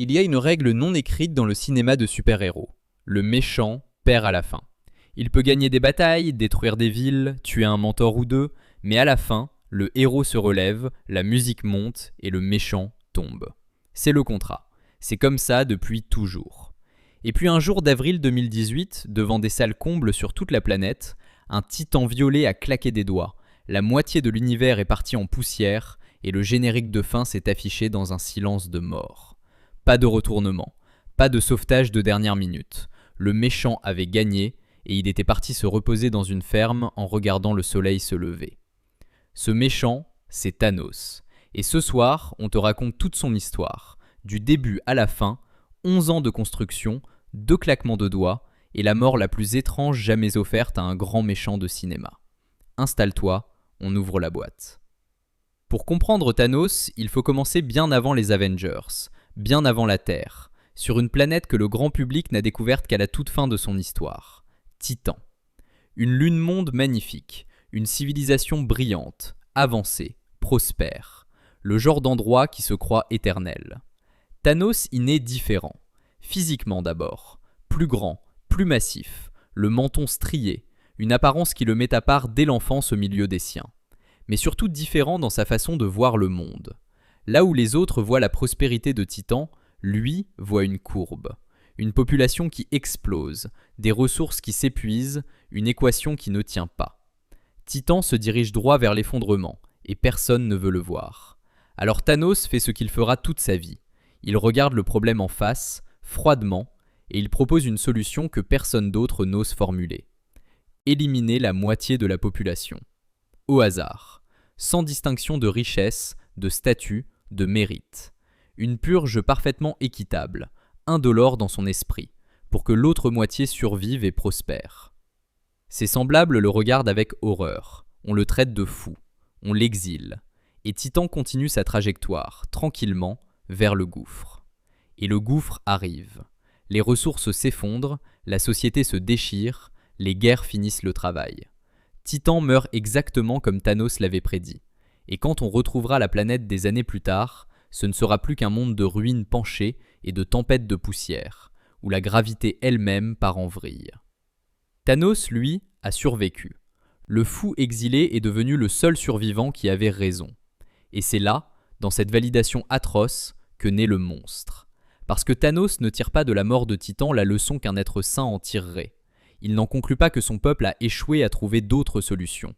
Il y a une règle non écrite dans le cinéma de super-héros. Le méchant perd à la fin. Il peut gagner des batailles, détruire des villes, tuer un mentor ou deux, mais à la fin, le héros se relève, la musique monte et le méchant tombe. C'est le contrat. C'est comme ça depuis toujours. Et puis un jour d'avril 2018, devant des salles combles sur toute la planète, un titan violet a claqué des doigts. La moitié de l'univers est partie en poussière et le générique de fin s'est affiché dans un silence de mort. Pas de retournement, pas de sauvetage de dernière minute. Le méchant avait gagné et il était parti se reposer dans une ferme en regardant le soleil se lever. Ce méchant, c'est Thanos. Et ce soir, on te raconte toute son histoire, du début à la fin, 11 ans de construction, 2 claquements de doigts et la mort la plus étrange jamais offerte à un grand méchant de cinéma. Installe-toi, on ouvre la boîte. Pour comprendre Thanos, il faut commencer bien avant les Avengers, bien avant la Terre, sur une planète que le grand public n'a découverte qu'à la toute fin de son histoire. Titan. Une lune-monde magnifique, une civilisation brillante, avancée, prospère. Le genre d'endroit qui se croit éternel. Thanos y naît différent. Physiquement d'abord. Plus grand, plus massif, le menton strié, une apparence qui le met à part dès l'enfance au milieu des siens. Mais surtout différent dans sa façon de voir le monde. Là où les autres voient la prospérité de Titan, lui voit une courbe. Une population qui explose, des ressources qui s'épuisent, une équation qui ne tient pas. Titan se dirige droit vers l'effondrement, et personne ne veut le voir. Alors Thanos fait ce qu'il fera toute sa vie. Il regarde le problème en face, froidement, et il propose une solution que personne d'autre n'ose formuler. Éliminer la moitié de la population. Au hasard, sans distinction de richesse, de statut, de mérite. Une purge parfaitement équitable, indolore dans son esprit, pour que l'autre moitié survive et prospère. Ses semblables le regardent avec horreur, on le traite de fou, on l'exile, et Titan continue sa trajectoire, tranquillement, vers le gouffre. Et le gouffre arrive. Les ressources s'effondrent, la société se déchire, les guerres finissent le travail. Titan meurt exactement comme Thanos l'avait prédit. Et quand on retrouvera la planète des années plus tard, ce ne sera plus qu'un monde de ruines penchées et de tempêtes de poussière, où la gravité elle-même part en vrille. Thanos, lui, a survécu. Le fou exilé est devenu le seul survivant qui avait raison. Et c'est là, dans cette validation atroce, que naît le monstre. Parce que Thanos ne tire pas de la mort de Titan la leçon qu'un être sain en tirerait. Il n'en conclut pas que son peuple a échoué à trouver d'autres solutions.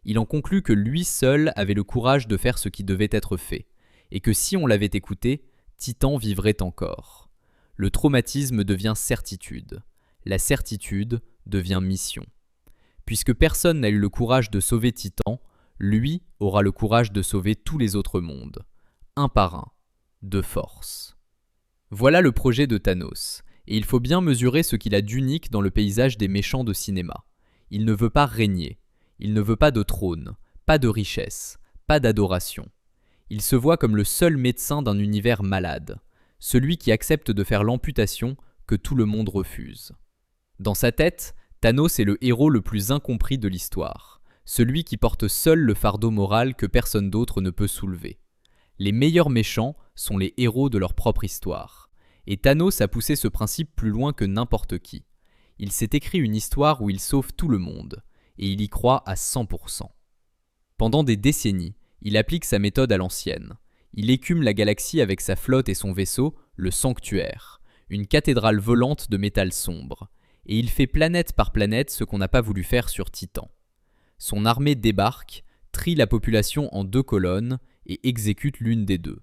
Il en conclut que lui seul avait le courage de faire ce qui devait être fait, et que si on l'avait écouté, Titan vivrait encore. Le traumatisme devient certitude. La certitude devient mission. Puisque personne n'a eu le courage de sauver Titan, lui aura le courage de sauver tous les autres mondes. Un par un, de force. Voilà le projet de Thanos, et il faut bien mesurer ce qu'il a d'unique dans le paysage des méchants de cinéma. Il ne veut pas régner, il ne veut pas de trône, pas de richesse, pas d'adoration. Il se voit comme le seul médecin d'un univers malade, celui qui accepte de faire l'amputation que tout le monde refuse. Dans sa tête, Thanos est le héros le plus incompris de l'histoire, celui qui porte seul le fardeau moral que personne d'autre ne peut soulever. Les meilleurs méchants sont les héros de leur propre histoire, et Thanos a poussé ce principe plus loin que n'importe qui. Il s'est écrit une histoire où il sauve tout le monde, et il y croit à 100%. Pendant des décennies, il applique sa méthode à l'ancienne. Il écume la galaxie avec sa flotte et son vaisseau, le Sanctuaire, une cathédrale volante de métal sombre, et il fait planète par planète ce qu'on n'a pas voulu faire sur Titan. Son armée débarque, trie la population en 2 colonnes et exécute l'une des 2.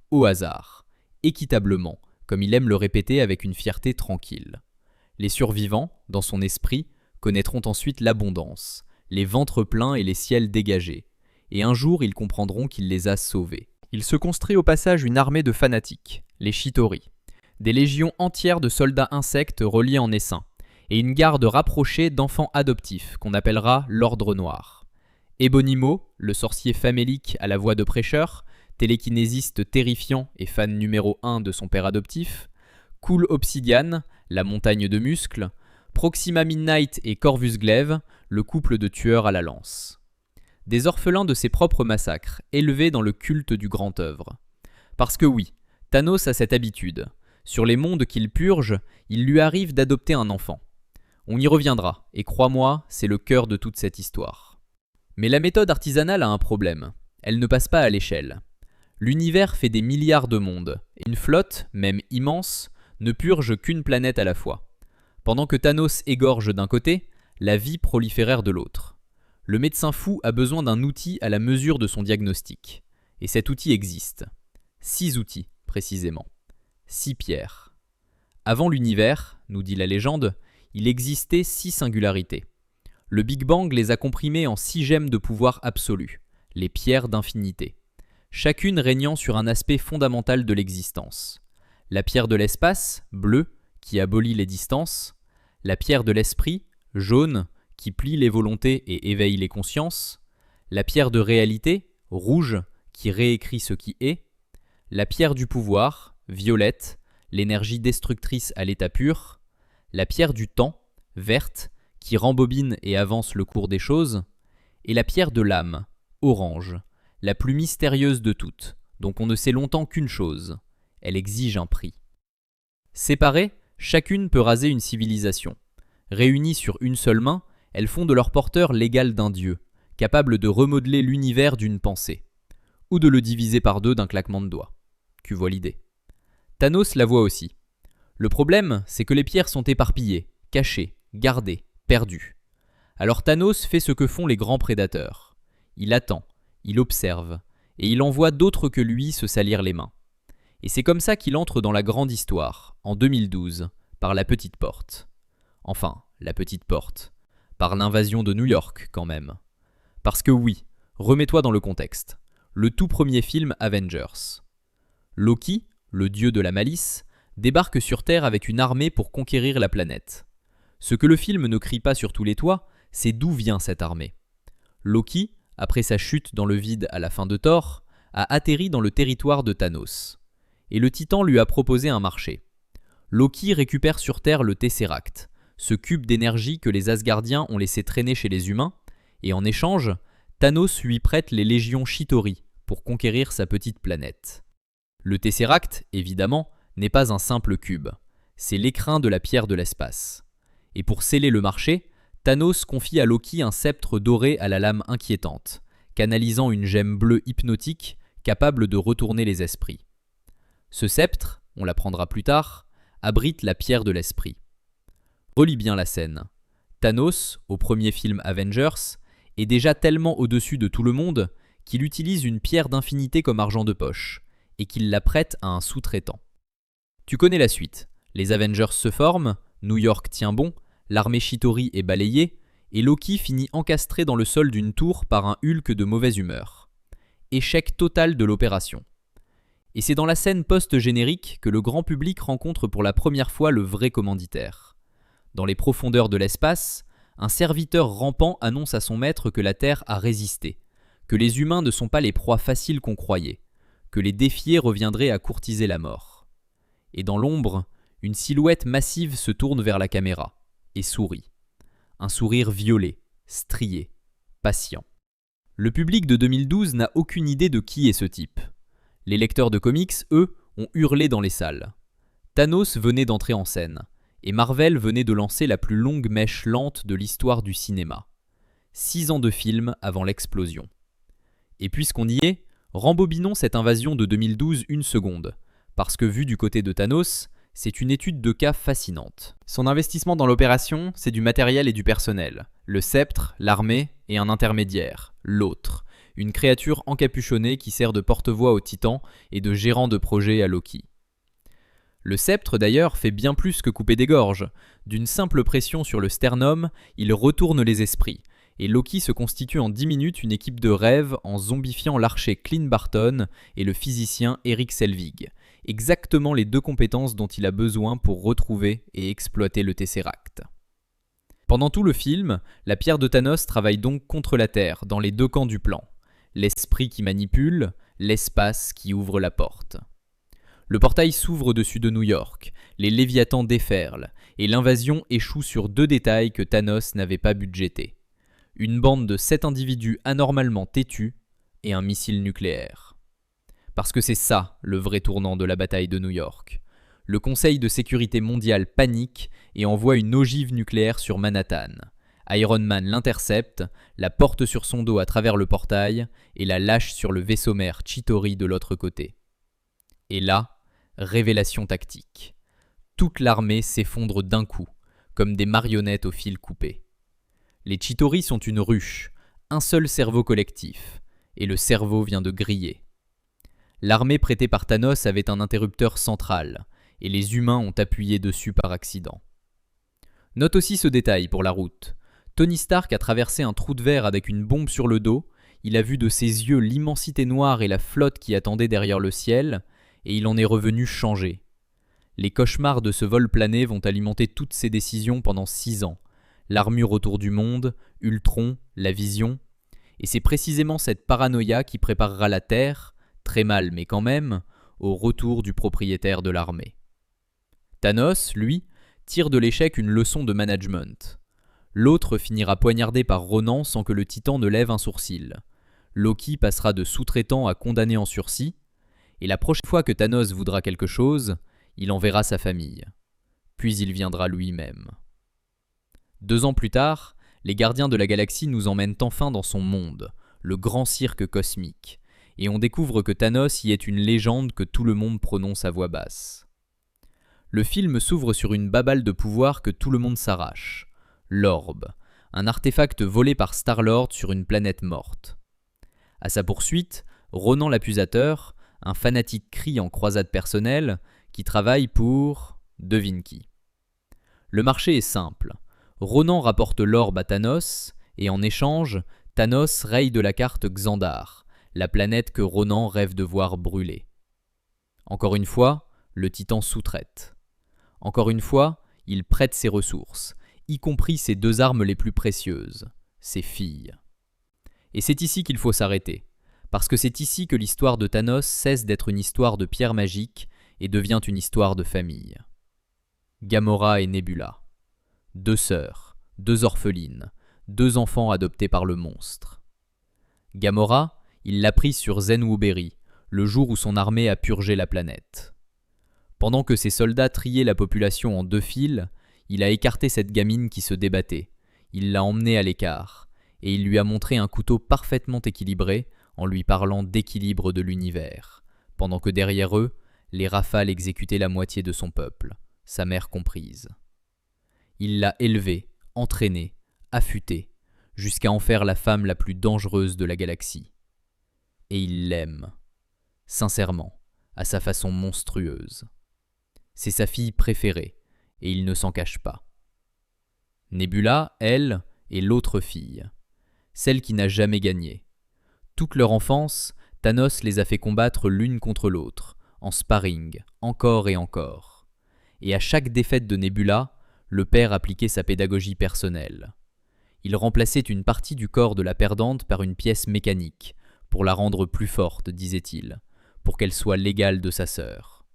Au hasard, équitablement, comme il aime le répéter avec une fierté tranquille. Les survivants, dans son esprit, connaîtront ensuite l'abondance, les ventres pleins et les ciels dégagés. Et un jour, ils comprendront qu'il les a sauvés. Il se construit au passage une armée de fanatiques, les Chitauri. Des légions entières de soldats insectes reliés en essaim, et une garde rapprochée d'enfants adoptifs qu'on appellera l'Ordre Noir. Ebonimo, le sorcier famélique à la voix de prêcheur, télékinésiste terrifiant et fan numéro 1 de son père adoptif, Cool Obsidian, la montagne de muscles, Proxima Midnight et Corvus Glaive, le couple de tueurs à la lance. Des orphelins de ses propres massacres, élevés dans le culte du grand œuvre. Parce que oui, Thanos a cette habitude. Sur les mondes qu'il purge, il lui arrive d'adopter un enfant. On y reviendra, et crois-moi, c'est le cœur de toute cette histoire. Mais la méthode artisanale a un problème. Elle ne passe pas à l'échelle. L'univers fait des milliards de mondes, et une flotte, même immense, ne purge qu'une planète à la fois. Pendant que Thanos égorge d'un côté, la vie prolifère de l'autre. Le médecin fou a besoin d'un outil à la mesure de son diagnostic. Et cet outil existe. 6 outils, précisément. 6 pierres. Avant l'univers, nous dit la légende, il existait 6 singularités. Le Big Bang les a comprimées en 6 gemmes de pouvoir absolu, les pierres d'infinité. Chacune régnant sur un aspect fondamental de l'existence. La pierre de l'espace, bleue, qui abolit les distances. La pierre de l'esprit, jaune, qui plie les volontés et éveille les consciences. La pierre de réalité, rouge, qui réécrit ce qui est. La pierre du pouvoir, violette, l'énergie destructrice à l'état pur. La pierre du temps, verte, qui rembobine et avance le cours des choses. Et la pierre de l'âme, orange, la plus mystérieuse de toutes, dont on ne sait longtemps qu'une chose, elle exige un prix. Séparées, chacune peut raser une civilisation. Réunies sur une seule main, elles font de leur porteur l'égal d'un dieu, capable de remodeler l'univers d'une pensée, ou de le diviser par deux d'un claquement de doigts. Tu vois l'idée. Thanos la voit aussi. Le problème, c'est que les pierres sont éparpillées, cachées, gardées, perdues. Alors Thanos fait ce que font les grands prédateurs. Il attend, il observe, et il envoie d'autres que lui se salir les mains. Et c'est comme ça qu'il entre dans la grande histoire, en 2012, par la petite porte. Enfin, la petite porte. Par l'invasion de New York, quand même. Parce que oui, remets-toi dans le contexte. Le tout premier film Avengers. Loki, le dieu de la malice, débarque sur Terre avec une armée pour conquérir la planète. Ce que le film ne crie pas sur tous les toits, c'est d'où vient cette armée. Loki, après sa chute dans le vide à la fin de Thor, a atterri dans le territoire de Thanos. Et le Titan lui a proposé un marché. Loki récupère sur Terre le Tesseract, ce cube d'énergie que les Asgardiens ont laissé traîner chez les humains, et en échange, Thanos lui prête les légions Chitauri pour conquérir sa petite planète. Le Tesseract, évidemment, n'est pas un simple cube, c'est l'écrin de la pierre de l'espace. Et pour sceller le marché, Thanos confie à Loki un sceptre doré à la lame inquiétante, canalisant une gemme bleue hypnotique capable de retourner les esprits. Ce sceptre, on l'apprendra plus tard, abrite la pierre de l'esprit. Relis bien la scène. Thanos, au premier film Avengers, est déjà tellement au-dessus de tout le monde qu'il utilise une pierre d'infinité comme argent de poche, et qu'il la prête à un sous-traitant. Tu connais la suite. Les Avengers se forment, New York tient bon, l'armée Chitauri est balayée, et Loki finit encastré dans le sol d'une tour par un Hulk de mauvaise humeur. Échec total de l'opération. Et c'est dans la scène post-générique que le grand public rencontre pour la première fois le vrai commanditaire. Dans les profondeurs de l'espace, un serviteur rampant annonce à son maître que la Terre a résisté, que les humains ne sont pas les proies faciles qu'on croyait, que les défier reviendrait à courtiser la mort. Et dans l'ombre, une silhouette massive se tourne vers la caméra et sourit. Un sourire violet, strié, patient. Le public de 2012 n'a aucune idée de qui est ce type. Les lecteurs de comics, eux, ont hurlé dans les salles. Thanos venait d'entrer en scène, et Marvel venait de lancer la plus longue mèche lente de l'histoire du cinéma. 6 ans de film avant l'explosion. Et puisqu'on y est, rembobinons cette invasion de 2012 une seconde, parce que vu du côté de Thanos, c'est une étude de cas fascinante. Son investissement dans l'opération, c'est du matériel et du personnel. Le sceptre, l'armée et un intermédiaire, l'autre. Une créature encapuchonnée qui sert de porte-voix au Titan et de gérant de projet à Loki. Le sceptre d'ailleurs fait bien plus que couper des gorges. D'une simple pression sur le sternum, il retourne les esprits. Et Loki se constitue en 10 minutes une équipe de rêve en zombifiant l'archer Clint Barton et le physicien Erik Selvig. Exactement les deux compétences dont il a besoin pour retrouver et exploiter le Tesseract. Pendant tout le film, la pierre de Thanos travaille donc contre la Terre, dans les deux camps du plan. L'esprit qui manipule, l'espace qui ouvre la porte. Le portail s'ouvre au-dessus de New York, les Léviathans déferlent, et l'invasion échoue sur 2 détails que Thanos n'avait pas budgétés. Une bande de 7 individus anormalement têtus et un missile nucléaire. Parce que c'est ça le vrai tournant de la bataille de New York. le Conseil de sécurité mondiale panique et envoie une ogive nucléaire sur Manhattan. Iron Man l'intercepte, la porte sur son dos à travers le portail et la lâche sur le vaisseau mère Chitauri de l'autre côté. Et là, révélation tactique. Toute l'armée s'effondre d'un coup, comme des marionnettes au fil coupé. Les Chitauri sont une ruche, un seul cerveau collectif, et le cerveau vient de griller. L'armée prêtée par Thanos avait un interrupteur central, et les humains ont appuyé dessus par accident. Note aussi ce détail pour la route. Tony Stark a traversé un trou de verre avec une bombe sur le dos, il a vu de ses yeux l'immensité noire et la flotte qui attendait derrière le ciel, et il en est revenu changé. Les cauchemars de ce vol plané vont alimenter toutes ses décisions pendant 6 ans. L'armure autour du monde, Ultron, la vision, et c'est précisément cette paranoïa qui préparera la Terre, très mal mais quand même, au retour du propriétaire de l'armée. Thanos, lui, tire de l'échec une leçon de management. L'autre finira poignardé par Ronan sans que le titan ne lève un sourcil. Loki passera de sous-traitant à condamné en sursis, et la prochaine fois que Thanos voudra quelque chose, il enverra sa famille. Puis il viendra lui-même. 2 ans plus tard, les gardiens de la galaxie nous emmènent enfin dans son monde, le grand cirque cosmique, et on découvre que Thanos y est une légende que tout le monde prononce à voix basse. Le film s'ouvre sur une babale de pouvoir que tout le monde s'arrache. L'Orbe, un artefact volé par Star-Lord sur une planète morte. À sa poursuite, Ronan l'Accusateur, un fanatique cri en croisade personnelle, qui travaille pour... devine qui. Le marché est simple. Ronan rapporte l'Orbe à Thanos, et en échange, Thanos raye de la carte Xandar, la planète que Ronan rêve de voir brûler. Encore une fois, le Titan sous-traite. Encore une fois, il prête ses ressources, y compris ses 2 armes les plus précieuses, ses filles. Et c'est ici qu'il faut s'arrêter, parce que c'est ici que l'histoire de Thanos cesse d'être une histoire de pierre magique et devient une histoire de famille. Gamora et Nebula. 2 sœurs, 2 orphelines, 2 enfants adoptés par le monstre. Gamora, il l'a prise sur Zen-Wuberi, le jour où son armée a purgé la planète. Pendant que ses soldats triaient la population en 2 files, il a écarté cette gamine qui se débattait, il l'a emmenée à l'écart, et il lui a montré un couteau parfaitement équilibré en lui parlant d'équilibre de l'univers, pendant que derrière eux, les rafales exécutaient la moitié de son peuple, sa mère comprise. Il l'a élevée, entraînée, affûtée, jusqu'à en faire la femme la plus dangereuse de la galaxie. Et il l'aime, sincèrement, à sa façon monstrueuse. C'est sa fille préférée, et il ne s'en cache pas. Nebula, elle, est l'autre fille, celle qui n'a jamais gagné. Toute leur enfance, Thanos les a fait combattre l'une contre l'autre, en sparring, encore et encore. Et à chaque défaite de Nebula, le père appliquait sa pédagogie personnelle. Il remplaçait une partie du corps de la perdante par une pièce mécanique, pour la rendre plus forte, disait-il, pour qu'elle soit l'égale de sa sœur.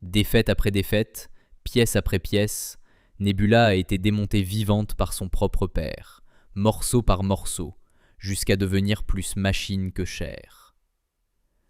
Défaite après défaite, pièce après pièce, Nebula a été démontée vivante par son propre père, morceau par morceau, jusqu'à devenir plus machine que chair.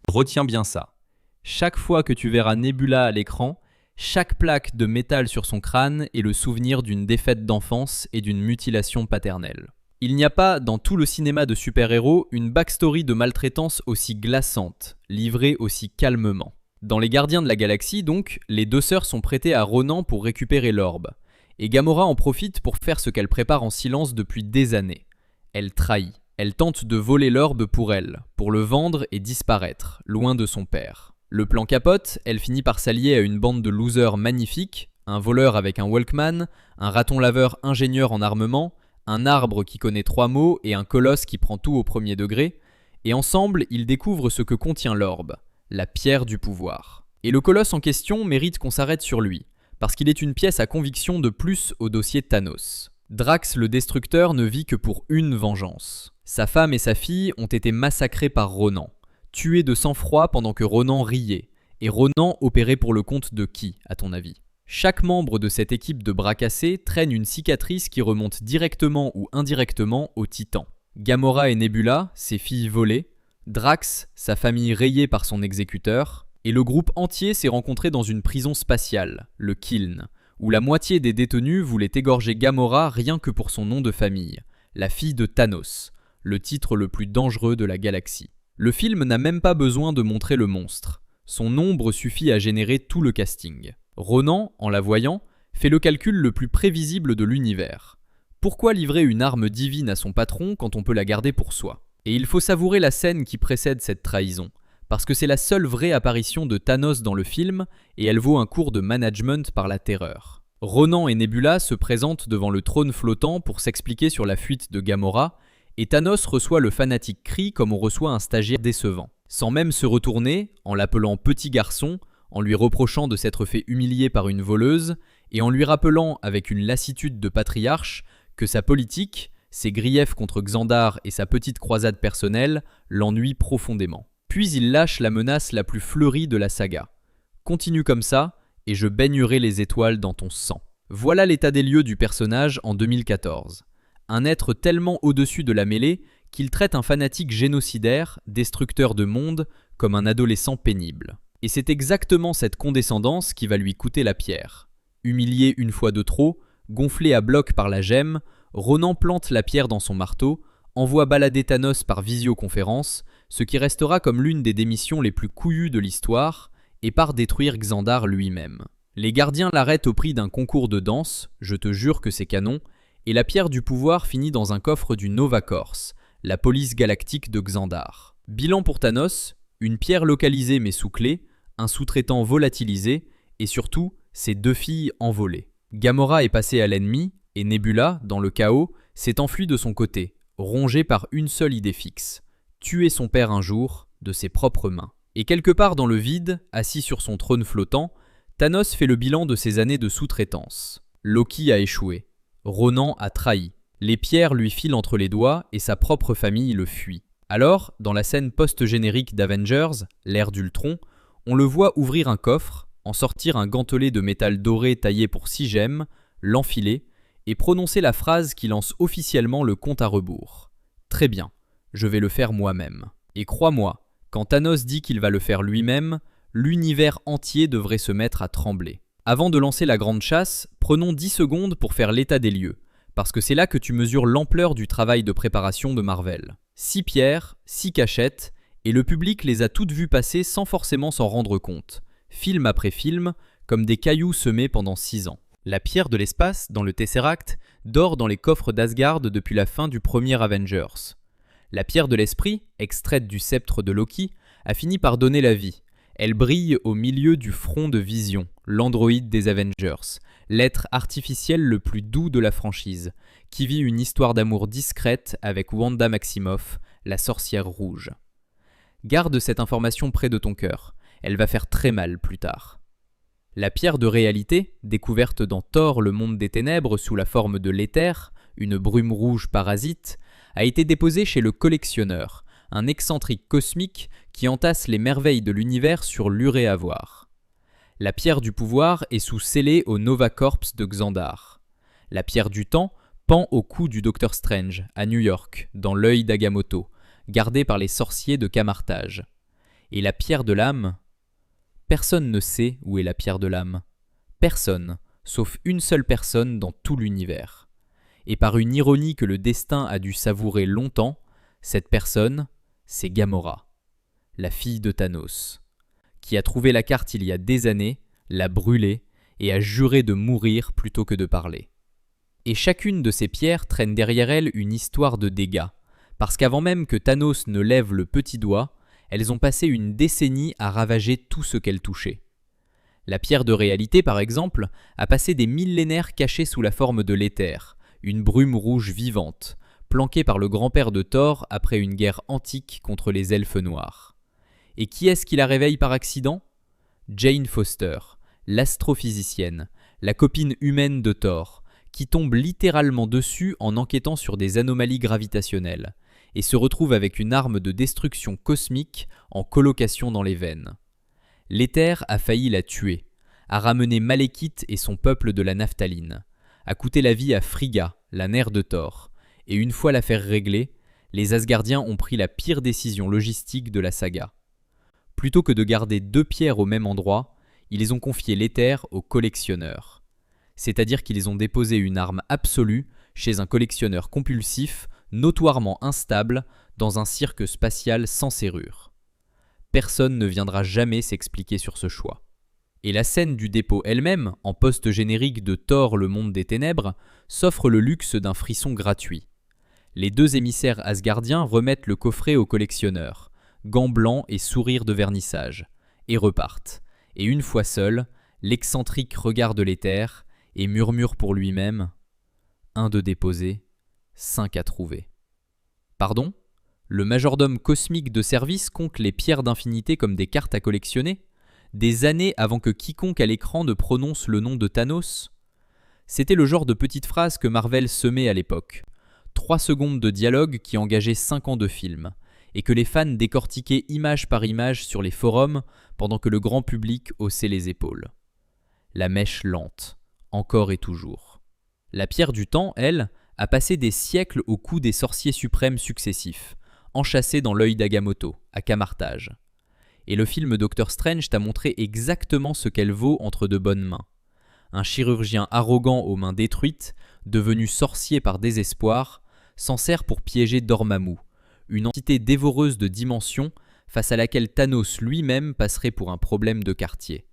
Retiens bien ça. Chaque fois que tu verras Nebula à l'écran, chaque plaque de métal sur son crâne est le souvenir d'une défaite d'enfance et d'une mutilation paternelle. Il n'y a pas, dans tout le cinéma de super-héros, une backstory de maltraitance aussi glaçante, livrée aussi calmement. Dans Les Gardiens de la Galaxie, donc, les 2 sœurs sont prêtées à Ronan pour récupérer l'Orbe. Et Gamora en profite pour faire ce qu'elle prépare en silence depuis des années. Elle trahit. Elle tente de voler l'Orbe pour elle, pour le vendre et disparaître, loin de son père. Le plan capote, elle finit par s'allier à une bande de losers magnifiques, un voleur avec un Walkman, un raton laveur ingénieur en armement, un arbre qui connaît 3 mots et un colosse qui prend tout au premier degré, et ensemble, ils découvrent ce que contient l'Orbe, la pierre du pouvoir. Et le colosse en question mérite qu'on s'arrête sur lui, parce qu'il est une pièce à conviction de plus au dossier Thanos. Drax le Destructeur ne vit que pour une vengeance. Sa femme et sa fille ont été massacrées par Ronan, tuées de sang-froid pendant que Ronan riait, et Ronan opérait pour le compte de qui, à ton avis ? Chaque membre de cette équipe de bras cassés traîne une cicatrice qui remonte directement ou indirectement au Titan. Gamora et Nebula, ses filles volées, Drax, sa famille rayée par son exécuteur, et le groupe entier s'est rencontré dans une prison spatiale, le Kiln, où la moitié des détenus voulaient égorger Gamora rien que pour son nom de famille, la fille de Thanos, le titre le plus dangereux de la galaxie. Le film n'a même pas besoin de montrer le monstre. Son nombre suffit à générer tout le casting. Ronan, en la voyant, fait le calcul le plus prévisible de l'univers. Pourquoi livrer une arme divine à son patron quand on peut la garder pour soi ? Et il faut savourer la scène qui précède cette trahison, parce que c'est la seule vraie apparition de Thanos dans le film et elle vaut un cours de management par la terreur. Ronan et Nebula se présentent devant le trône flottant pour s'expliquer sur la fuite de Gamora et Thanos reçoit le fanatique cri comme on reçoit un stagiaire décevant. Sans même se retourner, en l'appelant petit garçon, en lui reprochant de s'être fait humilier par une voleuse et en lui rappelant avec une lassitude de patriarche que sa politique, ses griefs contre Xandar et sa petite croisade personnelle l'ennuient profondément. Puis il lâche la menace la plus fleurie de la saga. Continue comme ça, et je baignerai les étoiles dans ton sang. Voilà l'état des lieux du personnage en 2014. Un être tellement au-dessus de la mêlée qu'il traite un fanatique génocidaire, destructeur de monde, comme un adolescent pénible. Et c'est exactement cette condescendance qui va lui coûter la pierre. Humilié une fois de trop, gonflé à bloc par la gemme, Ronan plante la pierre dans son marteau, envoie balader Thanos par visioconférence, ce qui restera comme l'une des démissions les plus couillues de l'histoire, et part détruire Xandar lui-même. Les gardiens l'arrêtent au prix d'un concours de danse, je te jure que c'est canon, et la pierre du pouvoir finit dans un coffre du Nova Corps, la police galactique de Xandar. Bilan pour Thanos, une pierre localisée mais sous clé, un sous-traitant volatilisé, et surtout, ses 2 filles envolées. Gamora est passée à l'ennemi, et Nebula, dans le chaos, s'est enfuie de son côté, rongée par une seule idée fixe. Tuer son père un jour, de ses propres mains. Et quelque part dans le vide, assis sur son trône flottant, Thanos fait le bilan de ses années de sous-traitance. Loki a échoué. Ronan a trahi. Les pierres lui filent entre les doigts et sa propre famille le fuit. Alors, dans la scène post-générique d'Avengers, l'ère d'Ultron, on le voit ouvrir un coffre, en sortir un gantelet de métal doré taillé pour 6 gemmes, l'enfiler, et prononcer la phrase qui lance officiellement le compte à rebours. Très bien, je vais le faire moi-même. Et crois-moi, quand Thanos dit qu'il va le faire lui-même, l'univers entier devrait se mettre à trembler. Avant de lancer la grande chasse, prenons 10 secondes pour faire l'état des lieux, parce que c'est là que tu mesures l'ampleur du travail de préparation de Marvel. 6 pierres, 6 cachettes, et le public les a toutes vues passer sans forcément s'en rendre compte, film après film, comme des cailloux semés pendant 6 ans. La pierre de l'espace, dans le Tesseract, dort dans les coffres d'Asgard depuis la fin du premier Avengers. La pierre de l'esprit, extraite du sceptre de Loki, a fini par donner la vie. Elle brille au milieu du front de Vision, l'androïde des Avengers, l'être artificiel le plus doux de la franchise, qui vit une histoire d'amour discrète avec Wanda Maximoff, la sorcière rouge. Garde cette information près de ton cœur, elle va faire très mal plus tard. La pierre de réalité, découverte dans Thor le monde des ténèbres sous la forme de l'éther, une brume rouge parasite, a été déposée chez le collectionneur, un excentrique cosmique qui entasse les merveilles de l'univers sur l'Uréavoir. La pierre du pouvoir est sous scellée au Nova Corps de Xandar. La pierre du temps pend au cou du Docteur Strange, à New York, dans l'œil d'Agamotto, gardée par les sorciers de Camartage. Et la pierre de l'âme... Personne ne sait où est la pierre de l'âme. Personne, sauf une seule personne dans tout l'univers. Et par une ironie que le destin a dû savourer longtemps, cette personne, c'est Gamora, la fille de Thanos, qui a trouvé la carte il y a des années, l'a brûlée et a juré de mourir plutôt que de parler. Et chacune de ces pierres traîne derrière elle une histoire de dégâts, parce qu'avant même que Thanos ne lève le petit doigt, elles ont passé une décennie à ravager tout ce qu'elles touchaient. La pierre de réalité, par exemple, a passé des millénaires cachée sous la forme de l'éther, une brume rouge vivante, planquée par le grand-père de Thor après une guerre antique contre les elfes noirs. Et qui est-ce qui la réveille par accident ? Jane Foster, l'astrophysicienne, la copine humaine de Thor, qui tombe littéralement dessus en enquêtant sur des anomalies gravitationnelles, et se retrouve avec une arme de destruction cosmique en colocation dans les veines. L'éther a failli la tuer, a ramené Malekith et son peuple de la Naphtaline, a coûté la vie à Frigga, la mère de Thor, et une fois l'affaire réglée, les Asgardiens ont pris la pire décision logistique de la saga. Plutôt que de garder 2 pierres au même endroit, ils ont confié l'éther aux collectionneurs. C'est-à-dire qu'ils ont déposé une arme absolue chez un collectionneur compulsif, notoirement instable, dans un cirque spatial sans serrure. Personne ne viendra jamais s'expliquer sur ce choix. Et la scène du dépôt elle-même, en post-générique de Thor le monde des ténèbres, s'offre le luxe d'un frisson gratuit. Les 2 émissaires asgardiens remettent le coffret au collectionneur, gants blancs et sourire de vernissage, et repartent. Et une fois seul, l'excentrique regarde l'éther et murmure pour lui-même « 1 de déposé, 5 à trouver ». Pardon ? Le majordome cosmique de service compte les pierres d'infinité comme des cartes à collectionner ? Des années avant que quiconque à l'écran ne prononce le nom de Thanos ? C'était le genre de petite phrase que Marvel semait à l'époque. 3 secondes de dialogue qui engageaient 5 ans de film, et que les fans décortiquaient image par image sur les forums pendant que le grand public haussait les épaules. La mèche lente, encore et toujours. La pierre du temps, elle, a passé des siècles au cou des sorciers suprêmes successifs, enchâssés dans l'œil d'Agamotto, à Camartage. Et le film Doctor Strange t'a montré exactement ce qu'elle vaut entre de bonnes mains. Un chirurgien arrogant aux mains détruites, devenu sorcier par désespoir, s'en sert pour piéger Dormammu, une entité dévoreuse de dimensions face à laquelle Thanos lui-même passerait pour un problème de quartier.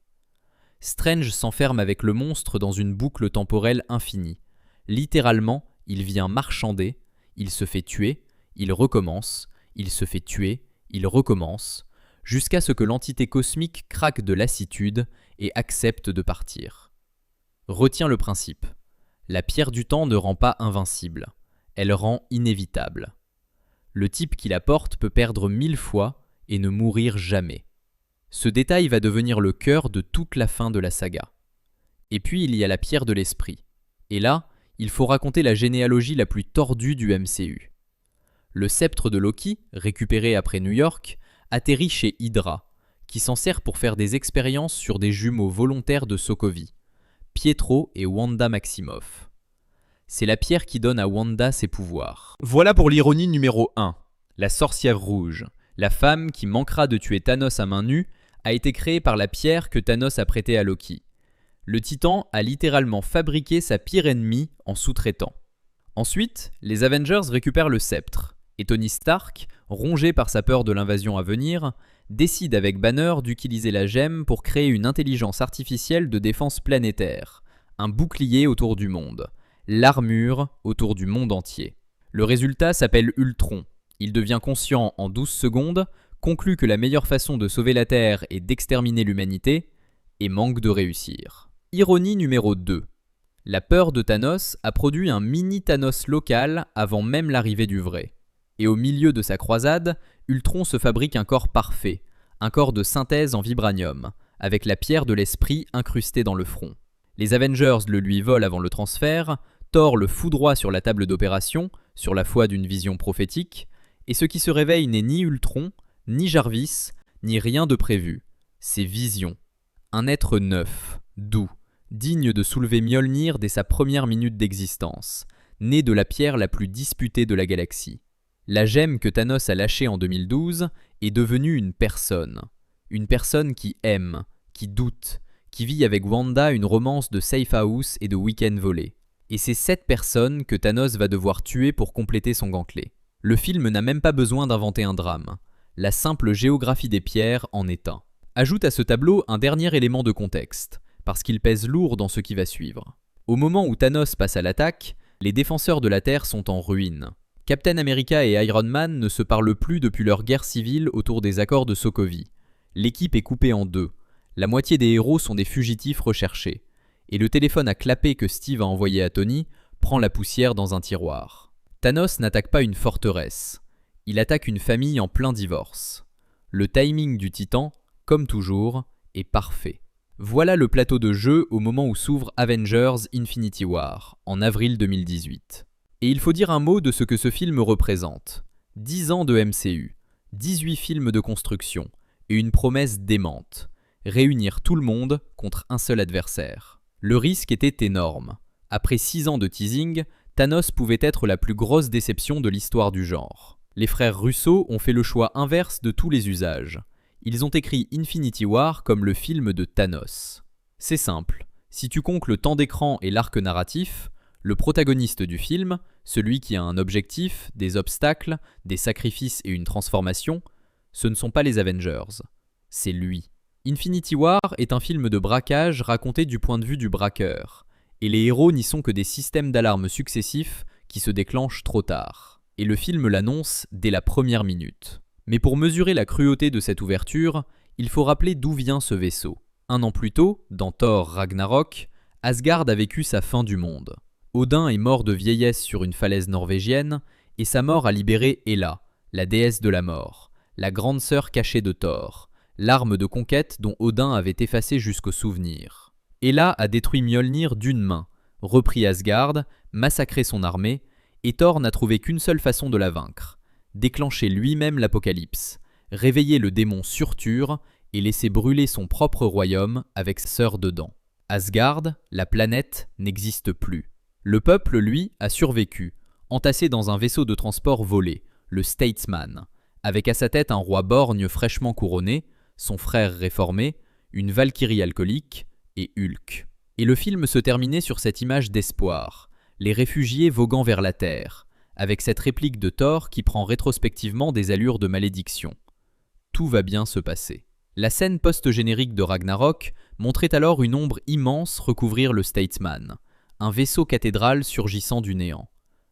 Strange s'enferme avec le monstre dans une boucle temporelle infinie. Littéralement, il vient marchander, il se fait tuer, il recommence, il se fait tuer, il recommence, jusqu'à ce que l'entité cosmique craque de lassitude et accepte de partir. Retiens le principe. La pierre du temps ne rend pas invincible, elle rend inévitable. Le type qui la porte peut perdre 1000 fois et ne mourir jamais. Ce détail va devenir le cœur de toute la fin de la saga. Et puis il y a la pierre de l'esprit. Et là, il faut raconter la généalogie la plus tordue du MCU. Le sceptre de Loki, récupéré après New York, atterrit chez Hydra, qui s'en sert pour faire des expériences sur des jumeaux volontaires de Sokovie, Pietro et Wanda Maximoff. C'est la pierre qui donne à Wanda ses pouvoirs. Voilà pour l'ironie numéro 1. La sorcière rouge, la femme qui manquera de tuer Thanos à main nue, a été créée par la pierre que Thanos a prêtée à Loki. Le Titan a littéralement fabriqué sa pire ennemie en sous-traitant. Ensuite, les Avengers récupèrent le sceptre, et Tony Stark, rongé par sa peur de l'invasion à venir, décide avec Banner d'utiliser la gemme pour créer une intelligence artificielle de défense planétaire, un bouclier autour du monde, l'armure autour du monde entier. Le résultat s'appelle Ultron. Il devient conscient en 12 secondes, conclut que la meilleure façon de sauver la Terre est d'exterminer l'humanité, et manque de réussir. Ironie numéro 2. La peur de Thanos a produit un mini Thanos local avant même l'arrivée du vrai. Et au milieu de sa croisade, Ultron se fabrique un corps parfait, un corps de synthèse en vibranium, avec la pierre de l'esprit incrustée dans le front. Les Avengers le lui volent avant le transfert, Thor le foudroie sur la table d'opération, sur la foi d'une vision prophétique, et ce qui se réveille n'est ni Ultron, ni Jarvis, ni rien de prévu. C'est Vision. Un être neuf, doux, digne de soulever Mjolnir dès sa première minute d'existence, né de la pierre la plus disputée de la galaxie. La gemme que Thanos a lâchée en 2012 est devenue une personne qui aime, qui doute, qui vit avec Wanda une romance de safe house et de week-end volé. Et c'est cette personne que Thanos va devoir tuer pour compléter son gantelet. Le film n'a même pas besoin d'inventer un drame. La simple géographie des pierres en est un. Ajoute à ce tableau un dernier élément de contexte, parce qu'il pèse lourd dans ce qui va suivre. Au moment où Thanos passe à l'attaque, les défenseurs de la Terre sont en ruine. Captain America et Iron Man ne se parlent plus depuis leur guerre civile autour des accords de Sokovie. L'équipe est coupée en deux. La moitié des héros sont des fugitifs recherchés. Et le téléphone à clapper que Steve a envoyé à Tony prend la poussière dans un tiroir. Thanos n'attaque pas une forteresse. Il attaque une famille en plein divorce. Le timing du Titan, comme toujours, est parfait. Voilà le plateau de jeu au moment où s'ouvre Avengers Infinity War, en avril 2018. Et il faut dire un mot de ce que ce film représente. 10 ans de MCU, 18 films de construction, et une promesse démente. Réunir tout le monde contre un seul adversaire. Le risque était énorme. Après 6 ans de teasing, Thanos pouvait être la plus grosse déception de l'histoire du genre. Les frères Russo ont fait le choix inverse de tous les usages. Ils ont écrit Infinity War comme le film de Thanos. C'est simple, si tu comptes le temps d'écran et l'arc narratif, le protagoniste du film, celui qui a un objectif, des obstacles, des sacrifices et une transformation, ce ne sont pas les Avengers, c'est lui. Infinity War est un film de braquage raconté du point de vue du braqueur, et les héros n'y sont que des systèmes d'alarme successifs qui se déclenchent trop tard. Et le film l'annonce dès la première minute. Mais pour mesurer la cruauté de cette ouverture, il faut rappeler d'où vient ce vaisseau. 1 an plus tôt, dans Thor Ragnarok, Asgard a vécu sa fin du monde. Odin est mort de vieillesse sur une falaise norvégienne, et sa mort a libéré Hela, la déesse de la mort, la grande sœur cachée de Thor, l'arme de conquête dont Odin avait effacé jusqu'au souvenir. Hela a détruit Mjolnir d'une main, repris Asgard, massacré son armée, et Thor n'a trouvé qu'une seule façon de la vaincre, déclencher lui-même l'apocalypse, réveiller le démon Surtur et laisser brûler son propre royaume avec sa sœur dedans. Asgard, la planète, n'existe plus. Le peuple, lui, a survécu, entassé dans un vaisseau de transport volé, le Statesman, avec à sa tête un roi borgne fraîchement couronné, son frère réformé, une valkyrie alcoolique et Hulk. Et le film se terminait sur cette image d'espoir, les réfugiés voguant vers la Terre, avec cette réplique de Thor qui prend rétrospectivement des allures de malédiction. Tout va bien se passer. La scène post-générique de Ragnarok montrait alors une ombre immense recouvrir le Statesman, un vaisseau cathédral surgissant du néant.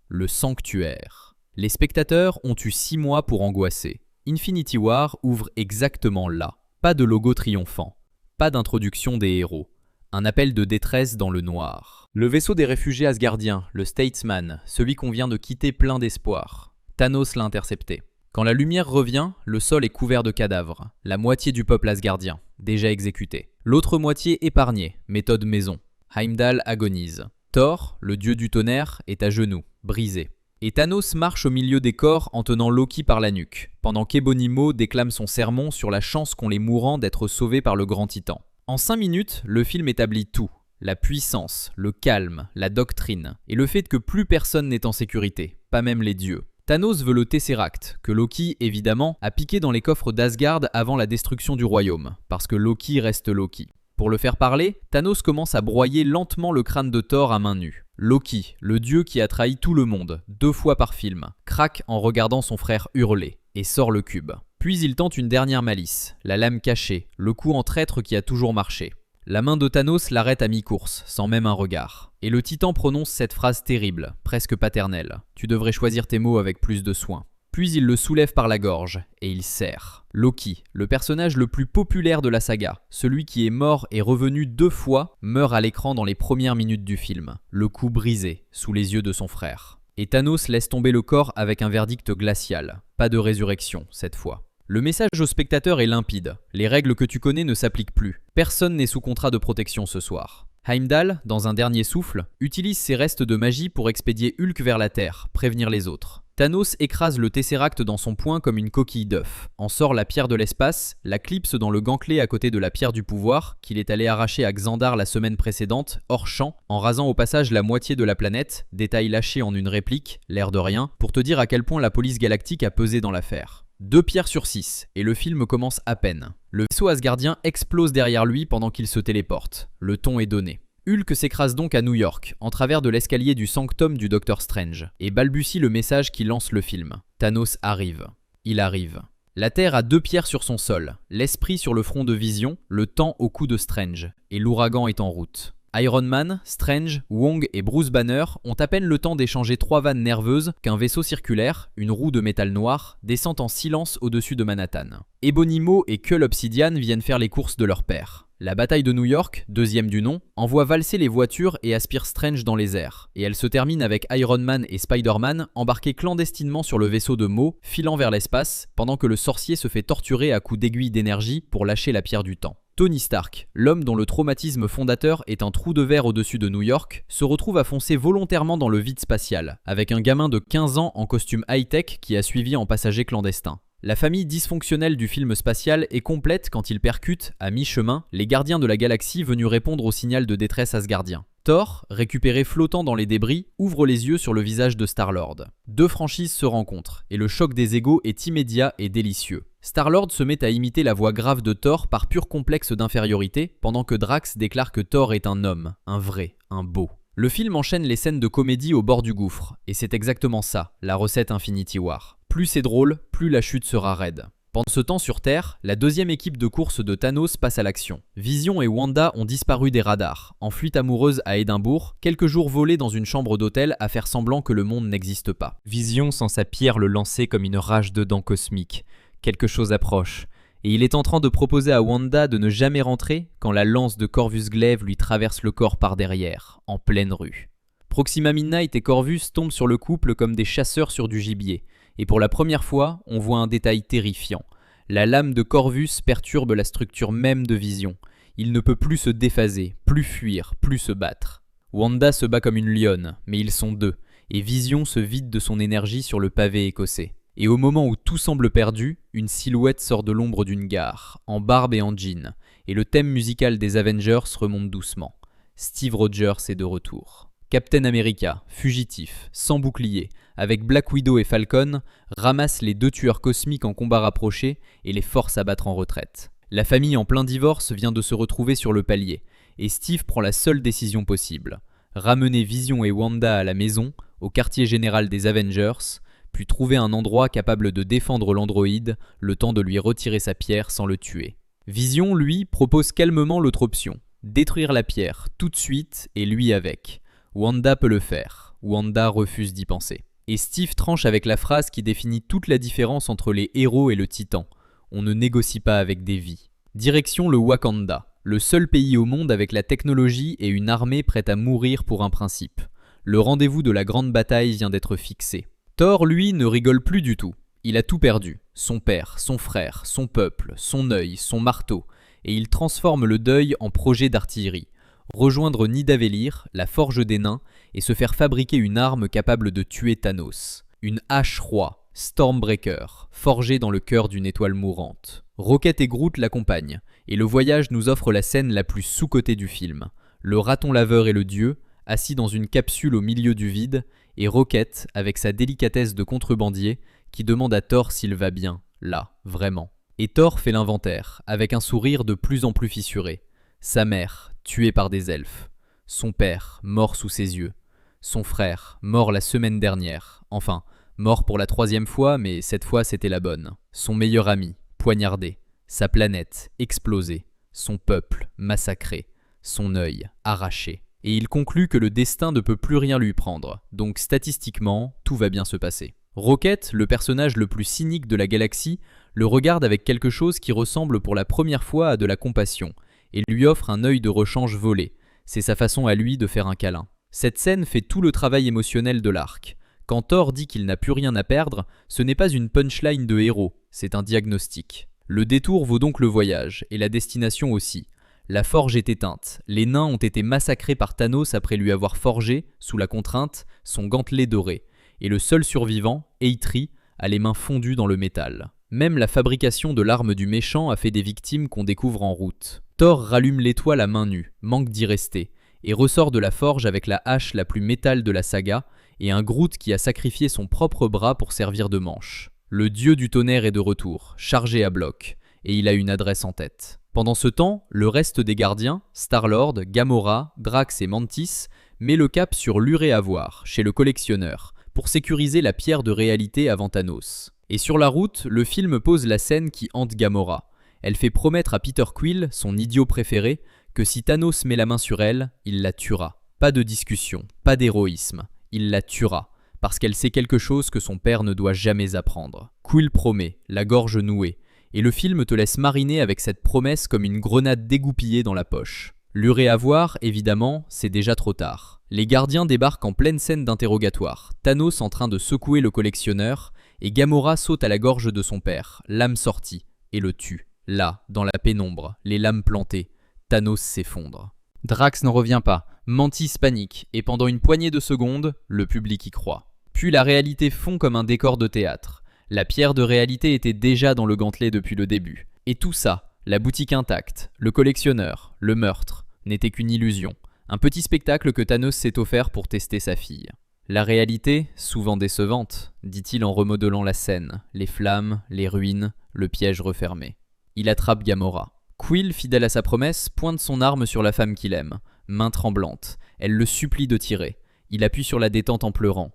Le sanctuaire. Les spectateurs ont eu 6 mois pour angoisser. Infinity War ouvre exactement là. Pas de logo triomphant. Pas d'introduction des héros. Un appel de détresse dans le noir. Le vaisseau des réfugiés asgardiens, le Statesman, celui qu'on vient de quitter plein d'espoir. Thanos l'a intercepté. Quand la lumière revient, le sol est couvert de cadavres. La moitié du peuple asgardien, déjà exécuté. L'autre moitié épargnée, méthode maison. Heimdall agonise. Thor, le dieu du tonnerre, est à genoux, brisé. Et Thanos marche au milieu des corps en tenant Loki par la nuque, pendant qu'Ebonimo déclame son sermon sur la chance qu'ont les mourants d'être sauvés par le grand titan. En 5 minutes, le film établit tout. La puissance, le calme, la doctrine, et le fait que plus personne n'est en sécurité, pas même les dieux. Thanos veut le Tesseract, que Loki, évidemment, a piqué dans les coffres d'Asgard avant la destruction du royaume, parce que Loki reste Loki. Pour le faire parler, Thanos commence à broyer lentement le crâne de Thor à main nue. Loki, le dieu qui a trahi tout le monde, 2 fois par film, craque en regardant son frère hurler, et sort le cube. Puis il tente une dernière malice, la lame cachée, le coup en traître qui a toujours marché. La main de Thanos l'arrête à mi-course, sans même un regard. Et le titan prononce cette phrase terrible, presque paternelle. Tu devrais choisir tes mots avec plus de soin. Puis il le soulève par la gorge, et il serre. Loki, le personnage le plus populaire de la saga, celui qui est mort et revenu 2 fois, meurt à l'écran dans les premières minutes du film, le cou brisé, sous les yeux de son frère. Et Thanos laisse tomber le corps avec un verdict glacial. Pas de résurrection, cette fois. Le message au spectateur est limpide. Les règles que tu connais ne s'appliquent plus. Personne n'est sous contrat de protection ce soir. Heimdall, dans un dernier souffle, utilise ses restes de magie pour expédier Hulk vers la Terre, prévenir les autres. Thanos écrase le Tesseract dans son poing comme une coquille d'œuf, en sort la pierre de l'espace, la clipse dans le gantelet à côté de la pierre du pouvoir, qu'il est allé arracher à Xandar la semaine précédente, hors champ, en rasant au passage la moitié de la planète, détail lâché en une réplique, l'air de rien, pour te dire à quel point la police galactique a pesé dans l'affaire. 2 pierres sur 6, et le film commence à peine. Le vaisseau asgardien explose derrière lui pendant qu'il se téléporte. Le ton est donné. Hulk s'écrase donc à New York, en travers de l'escalier du sanctum du Docteur Strange, et balbutie le message qui lance le film. Thanos arrive. Il arrive. La Terre a 2 pierres sur son sol, l'esprit sur le front de Vision, le temps au cou de Strange, et l'ouragan est en route. Iron Man, Strange, Wong et Bruce Banner ont à peine le temps d'échanger 3 vannes nerveuses qu'un vaisseau circulaire, une roue de métal noir, descend en silence au-dessus de Manhattan. Ebonimo et Cull Obsidian viennent faire les courses de leur père. La bataille de New York, 2e du nom, envoie valser les voitures et aspire Strange dans les airs, et elle se termine avec Iron Man et Spider-Man embarqués clandestinement sur le vaisseau de Mo, filant vers l'espace, pendant que le sorcier se fait torturer à coups d'aiguilles d'énergie pour lâcher la pierre du temps. Tony Stark, l'homme dont le traumatisme fondateur est un trou de verre au-dessus de New York, se retrouve à foncer volontairement dans le vide spatial, avec un gamin de 15 ans en costume high-tech qui a suivi en passager clandestin. La famille dysfonctionnelle du film spatial est complète quand il percute, à mi-chemin, les gardiens de la galaxie venus répondre au signal de détresse asgardien. Thor, récupéré flottant dans les débris, ouvre les yeux sur le visage de Star-Lord. 2 franchises se rencontrent, et le choc des égos est immédiat et délicieux. Star-Lord se met à imiter la voix grave de Thor par pur complexe d'infériorité, pendant que Drax déclare que Thor est un homme, un vrai, un beau. Le film enchaîne les scènes de comédie au bord du gouffre, et c'est exactement ça, la recette Infinity War. Plus c'est drôle, plus la chute sera raide. Pendant ce temps sur Terre, la deuxième équipe de course de Thanos passe à l'action. Vision et Wanda ont disparu des radars, en fuite amoureuse à Édimbourg, quelques jours volés dans une chambre d'hôtel à faire semblant que le monde n'existe pas. Vision sent sa pierre le lancer comme une rage de dents cosmique. Quelque chose approche, et il est en train de proposer à Wanda de ne jamais rentrer quand la lance de Corvus Glaive lui traverse le corps par derrière, en pleine rue. Proxima Midnight et Corvus tombent sur le couple comme des chasseurs sur du gibier, et pour la première fois, on voit un détail terrifiant. La lame de Corvus perturbe la structure même de Vision. Il ne peut plus se déphaser, plus fuir, plus se battre. Wanda se bat comme une lionne, mais ils sont deux, et Vision se vide de son énergie sur le pavé écossais. Et au moment où tout semble perdu, une silhouette sort de l'ombre d'une gare, en barbe et en jean, et le thème musical des Avengers remonte doucement. Steve Rogers est de retour. Captain America, fugitif, sans bouclier, avec Black Widow et Falcon, ramasse les deux tueurs cosmiques en combat rapproché et les force à battre en retraite. La famille en plein divorce vient de se retrouver sur le palier, et Steve prend la seule décision possible. Ramener Vision et Wanda à la maison, au quartier général des Avengers, puis trouver un endroit capable de défendre l'androïde, le temps de lui retirer sa pierre sans le tuer. Vision, lui, propose calmement l'autre option, détruire la pierre tout de suite et lui avec. Wanda peut le faire, Wanda refuse d'y penser. Et Steve tranche avec la phrase qui définit toute la différence entre les héros et le titan. On ne négocie pas avec des vies. Direction le Wakanda, le seul pays au monde avec la technologie et une armée prête à mourir pour un principe. Le rendez-vous de la grande bataille vient d'être fixé. Thor, lui, ne rigole plus du tout. Il a tout perdu. Son père, son frère, son peuple, son œil, son marteau. Et il transforme le deuil en projet d'artillerie. Rejoindre Nidavellir, la forge des nains, et se faire fabriquer une arme capable de tuer Thanos. Une hache roi, Stormbreaker, forgée dans le cœur d'une étoile mourante. Rocket et Groot l'accompagnent, et le voyage nous offre la scène la plus sous-cotée du film. Le raton laveur et le dieu, assis dans une capsule au milieu du vide, et Rocket, avec sa délicatesse de contrebandier, qui demande à Thor s'il va bien, là, vraiment. Et Thor fait l'inventaire, avec un sourire de plus en plus fissuré. Sa mère, tuée par des elfes. Son père, mort sous ses yeux. Son frère, mort la semaine dernière. Enfin, mort pour la 3e fois, mais cette fois c'était la bonne. Son meilleur ami, poignardé. Sa planète, explosée. Son peuple, massacré. Son œil, arraché. Et il conclut que le destin ne peut plus rien lui prendre, donc statistiquement, tout va bien se passer. Rocket, le personnage le plus cynique de la galaxie, le regarde avec quelque chose qui ressemble pour la première fois à de la compassion, et lui offre un œil de rechange volé. C'est sa façon à lui de faire un câlin. Cette scène fait tout le travail émotionnel de l'arc. Quand Thor dit qu'il n'a plus rien à perdre, ce n'est pas une punchline de héros, c'est un diagnostic. Le détour vaut donc le voyage, et la destination aussi. La forge est éteinte, les nains ont été massacrés par Thanos après lui avoir forgé, sous la contrainte, son gantelet doré, et le seul survivant, Eitri, a les mains fondues dans le métal. Même la fabrication de l'arme du méchant a fait des victimes qu'on découvre en route. Thor rallume l'étoile à main nue, manque d'y rester, et ressort de la forge avec la hache la plus métal de la saga, et un Groot qui a sacrifié son propre bras pour servir de manche. Le dieu du tonnerre est de retour, chargé à bloc, et il a une adresse en tête. Pendant ce temps, le reste des gardiens, Star-Lord, Gamora, Drax et Mantis, met le cap sur l'Uré-Avoir, chez le collectionneur, pour sécuriser la pierre de réalité avant Thanos. Et sur la route, le film pose la scène qui hante Gamora. Elle fait promettre à Peter Quill, son idiot préféré, que si Thanos met la main sur elle, il la tuera. Pas de discussion, pas d'héroïsme. Il la tuera, parce qu'elle sait quelque chose que son père ne doit jamais apprendre. Quill promet, la gorge nouée, et le film te laisse mariner avec cette promesse comme une grenade dégoupillée dans la poche. L'Uré-Avoir, évidemment, c'est déjà trop tard. Les gardiens débarquent en pleine scène d'interrogatoire, Thanos en train de secouer le collectionneur, et Gamora saute à la gorge de son père, lame sortie, et le tue. Là, dans la pénombre, les lames plantées, Thanos s'effondre. Drax n'en revient pas, Mantis panique, et pendant une poignée de secondes, le public y croit. Puis la réalité fond comme un décor de théâtre. La pierre de réalité était déjà dans le gantelet depuis le début. Et tout ça, la boutique intacte, le collectionneur, le meurtre, n'était qu'une illusion. Un petit spectacle que Thanos s'est offert pour tester sa fille. La réalité, souvent décevante, dit-il en remodelant la scène, les flammes, les ruines, le piège refermé. Il attrape Gamora. Quill, fidèle à sa promesse, pointe son arme sur la femme qu'il aime, main tremblante. Elle le supplie de tirer. Il appuie sur la détente en pleurant.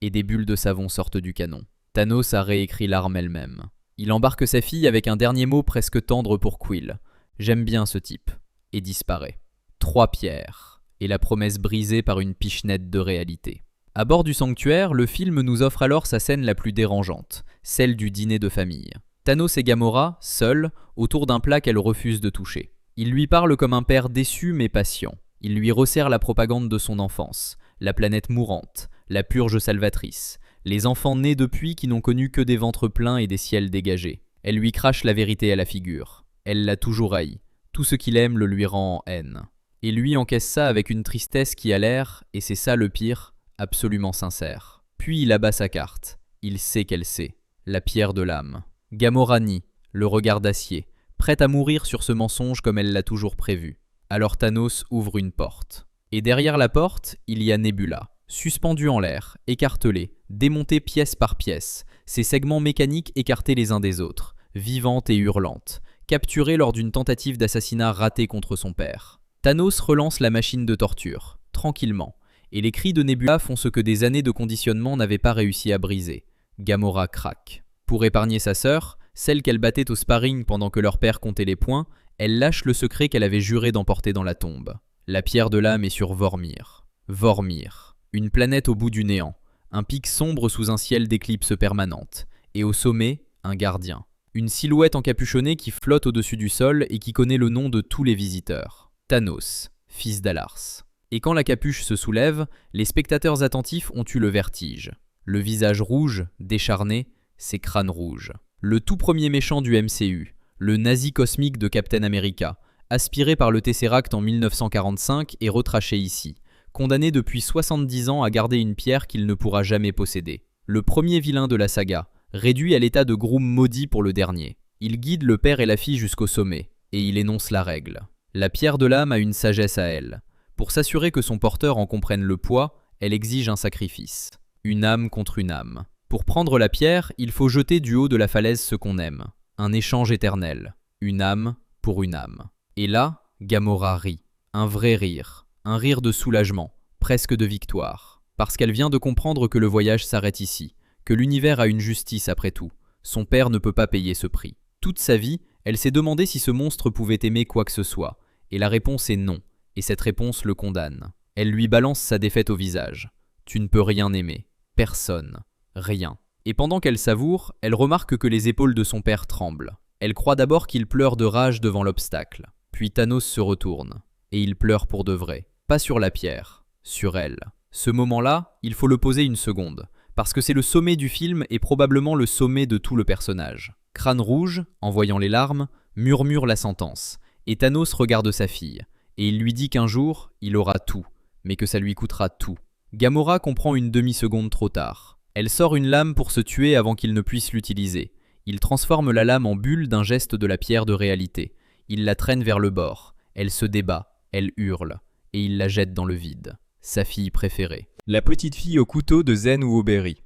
Et des bulles de savon sortent du canon. Thanos a réécrit l'arme elle-même. Il embarque sa fille avec un dernier mot presque tendre pour Quill. « J'aime bien ce type » et disparaît. 3 pierres, et la promesse brisée par une pichenette de réalité. À bord du sanctuaire, le film nous offre alors sa scène la plus dérangeante, celle du dîner de famille. Thanos et Gamora, seuls, autour d'un plat qu'elle refuse de toucher. Il lui parle comme un père déçu mais patient. Il lui resserre la propagande de son enfance, la planète mourante, la purge salvatrice, les enfants nés depuis qui n'ont connu que des ventres pleins et des ciels dégagés. Elle lui crache la vérité à la figure. Elle l'a toujours haï. Tout ce qu'il aime le lui rend en haine. Et lui encaisse ça avec une tristesse qui a l'air, et c'est ça le pire, absolument sincère. Puis il abat sa carte. Il sait qu'elle sait. La pierre de l'âme. Gamora nie, le regard d'acier, prête à mourir sur ce mensonge comme elle l'a toujours prévu. Alors Thanos ouvre une porte. Et derrière la porte, il y a Nebula, suspendue en l'air, écartelée, démontée pièce par pièce, ses segments mécaniques écartés les uns des autres, vivante et hurlante, capturée lors d'une tentative d'assassinat ratée contre son père. Thanos relance la machine de torture, tranquillement, et les cris de Nebula font ce que des années de conditionnement n'avaient pas réussi à briser. Gamora craque. Pour épargner sa sœur, celle qu'elle battait au sparring pendant que leur père comptait les points, elle lâche le secret qu'elle avait juré d'emporter dans la tombe. La pierre de l'âme est sur Vormir. Vormir, une planète au bout du néant, un pic sombre sous un ciel d'éclipse permanente, et au sommet, un gardien. Une silhouette encapuchonnée qui flotte au-dessus du sol et qui connaît le nom de tous les visiteurs. Thanos, fils d'Alars. Et quand la capuche se soulève, les spectateurs attentifs ont eu le vertige. Le visage rouge, décharné, ses crânes rouges. Le tout premier méchant du MCU, le nazi cosmique de Captain America, aspiré par le Tesseract en 1945 et retraché ici, condamné depuis 70 ans à garder une pierre qu'il ne pourra jamais posséder. Le premier vilain de la saga, réduit à l'état de groom maudit pour le dernier. Il guide le père et la fille jusqu'au sommet, et il énonce la règle. La pierre de l'âme a une sagesse à elle. Pour s'assurer que son porteur en comprenne le poids, elle exige un sacrifice. Une âme contre une âme. Pour prendre la pierre, il faut jeter du haut de la falaise ce qu'on aime. Un échange éternel. Une âme pour une âme. Et là, Gamora rit. Un vrai rire. Un rire de soulagement, presque de victoire. Parce qu'elle vient de comprendre que le voyage s'arrête ici. Que l'univers a une justice après tout. Son père ne peut pas payer ce prix. Toute sa vie, elle s'est demandé si ce monstre pouvait aimer quoi que ce soit. Et la réponse est non. Et cette réponse le condamne. Elle lui balance sa défaite au visage. Tu ne peux rien aimer. Personne. Rien. Et pendant qu'elle savoure, elle remarque que les épaules de son père tremblent. Elle croit d'abord qu'il pleure de rage devant l'obstacle. Puis Thanos se retourne. Et il pleure pour de vrai. Pas sur la pierre. Sur elle. Ce moment-là, il faut le poser une seconde. Parce que c'est le sommet du film et probablement le sommet de tout le personnage. Crâne rouge, en voyant les larmes, murmure la sentence. Et Thanos regarde sa fille. Et il lui dit qu'un jour, il aura tout. Mais que ça lui coûtera tout. Gamora comprend une demi-seconde trop tard. Elle sort une lame pour se tuer avant qu'il ne puisse l'utiliser. Il transforme la lame en bulle d'un geste de la pierre de réalité. Il la traîne vers le bord. Elle se débat, elle hurle, et il la jette dans le vide. Sa fille préférée. La petite fille au couteau de Zen ou Oberry.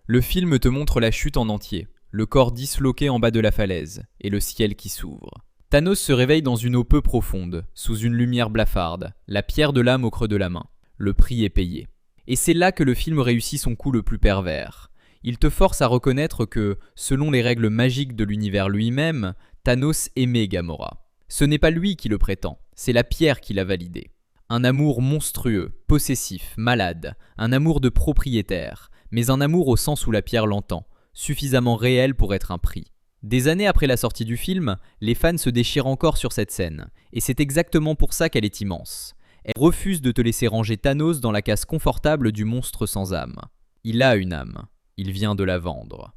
Le film te montre la chute en entier, le corps disloqué en bas de la falaise, et le ciel qui s'ouvre. Thanos se réveille dans une eau peu profonde, sous une lumière blafarde, la pierre de l'âme au creux de la main. Le prix est payé. Et c'est là que le film réussit son coup le plus pervers. Il te force à reconnaître que, selon les règles magiques de l'univers lui-même, Thanos aimait Gamora. Ce n'est pas lui qui le prétend, c'est la pierre qui l'a validé. Un amour monstrueux, possessif, malade, un amour de propriétaire, mais un amour au sens où la pierre l'entend, suffisamment réel pour être un prix. Des années après la sortie du film, les fans se déchirent encore sur cette scène, et c'est exactement pour ça qu'elle est immense. Elle refuse de te laisser ranger Thanos dans la case confortable du monstre sans âme. Il a une âme. Il vient de la vendre.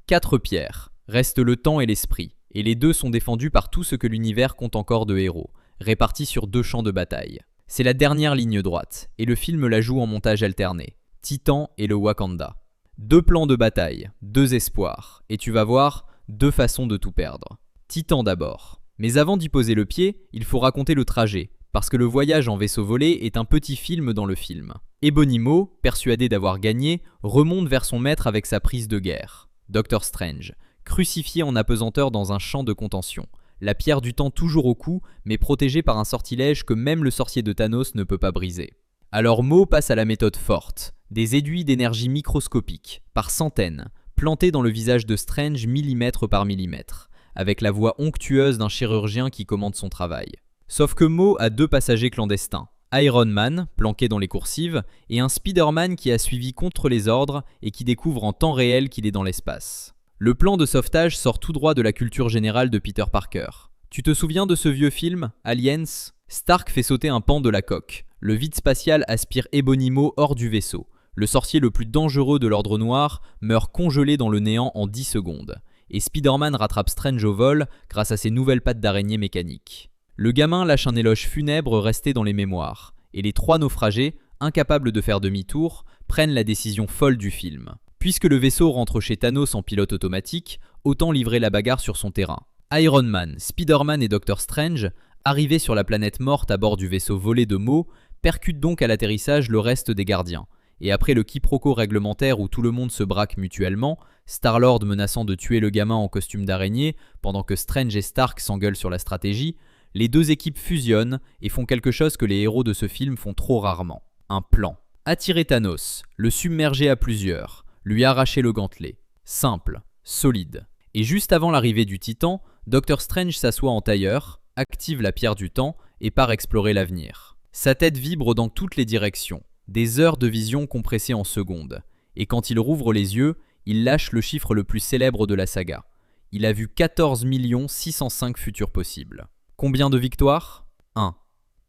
4 pierres. Restent le temps et l'esprit. Et les deux sont défendus par tout ce que l'univers compte encore de héros, répartis sur 2 champs de bataille. C'est la dernière ligne droite, et le film la joue en montage alterné. Titan et le Wakanda. 2 plans de bataille, 2 espoirs. Et tu vas voir, 2 façons de tout perdre. Titan d'abord. Mais avant d'y poser le pied, il faut raconter le trajet. Parce que le voyage en vaisseau volé est un petit film dans le film. Ebonimo, persuadé d'avoir gagné, remonte vers son maître avec sa prise de guerre, Doctor Strange, crucifié en apesanteur dans un champ de contention. La pierre du temps toujours au cou, mais protégée par un sortilège que même le sorcier de Thanos ne peut pas briser. Alors Mo passe à la méthode forte, des aiguilles d'énergie microscopiques, par centaines, plantées dans le visage de Strange millimètre par millimètre, avec la voix onctueuse d'un chirurgien qui commande son travail. Sauf que Mo a 2 passagers clandestins, Iron Man, planqué dans les coursives, et un Spider-Man qui a suivi contre les ordres et qui découvre en temps réel qu'il est dans l'espace. Le plan de sauvetage sort tout droit de la culture générale de Peter Parker. Tu te souviens de ce vieux film, Aliens ? Stark fait sauter un pan de la coque. Le vide spatial aspire Ebonimo hors du vaisseau. Le sorcier le plus dangereux de l'Ordre Noir meurt congelé dans le néant en 10 secondes. Et Spider-Man rattrape Strange au vol grâce à ses nouvelles pattes d'araignée mécaniques. Le gamin lâche un éloge funèbre resté dans les mémoires. Et les 3 naufragés, incapables de faire demi-tour, prennent la décision folle du film. Puisque le vaisseau rentre chez Thanos en pilote automatique, autant livrer la bagarre sur son terrain. Iron Man, Spider-Man et Doctor Strange, arrivés sur la planète morte à bord du vaisseau volé de Mo, percutent donc à l'atterrissage le reste des gardiens. Et après le quiproquo réglementaire où tout le monde se braque mutuellement, Star-Lord menaçant de tuer le gamin en costume d'araignée pendant que Strange et Stark s'engueulent sur la stratégie, les 2 équipes fusionnent et font quelque chose que les héros de ce film font trop rarement. Un plan. Attirer Thanos, le submerger à plusieurs, lui arracher le gantelet. Simple, solide. Et juste avant l'arrivée du Titan, Doctor Strange s'assoit en tailleur, active la pierre du temps et part explorer l'avenir. Sa tête vibre dans toutes les directions, des heures de vision compressées en secondes. Et quand il rouvre les yeux, il lâche le chiffre le plus célèbre de la saga. Il a vu 14 605 futurs possibles. Combien de victoires ? 1.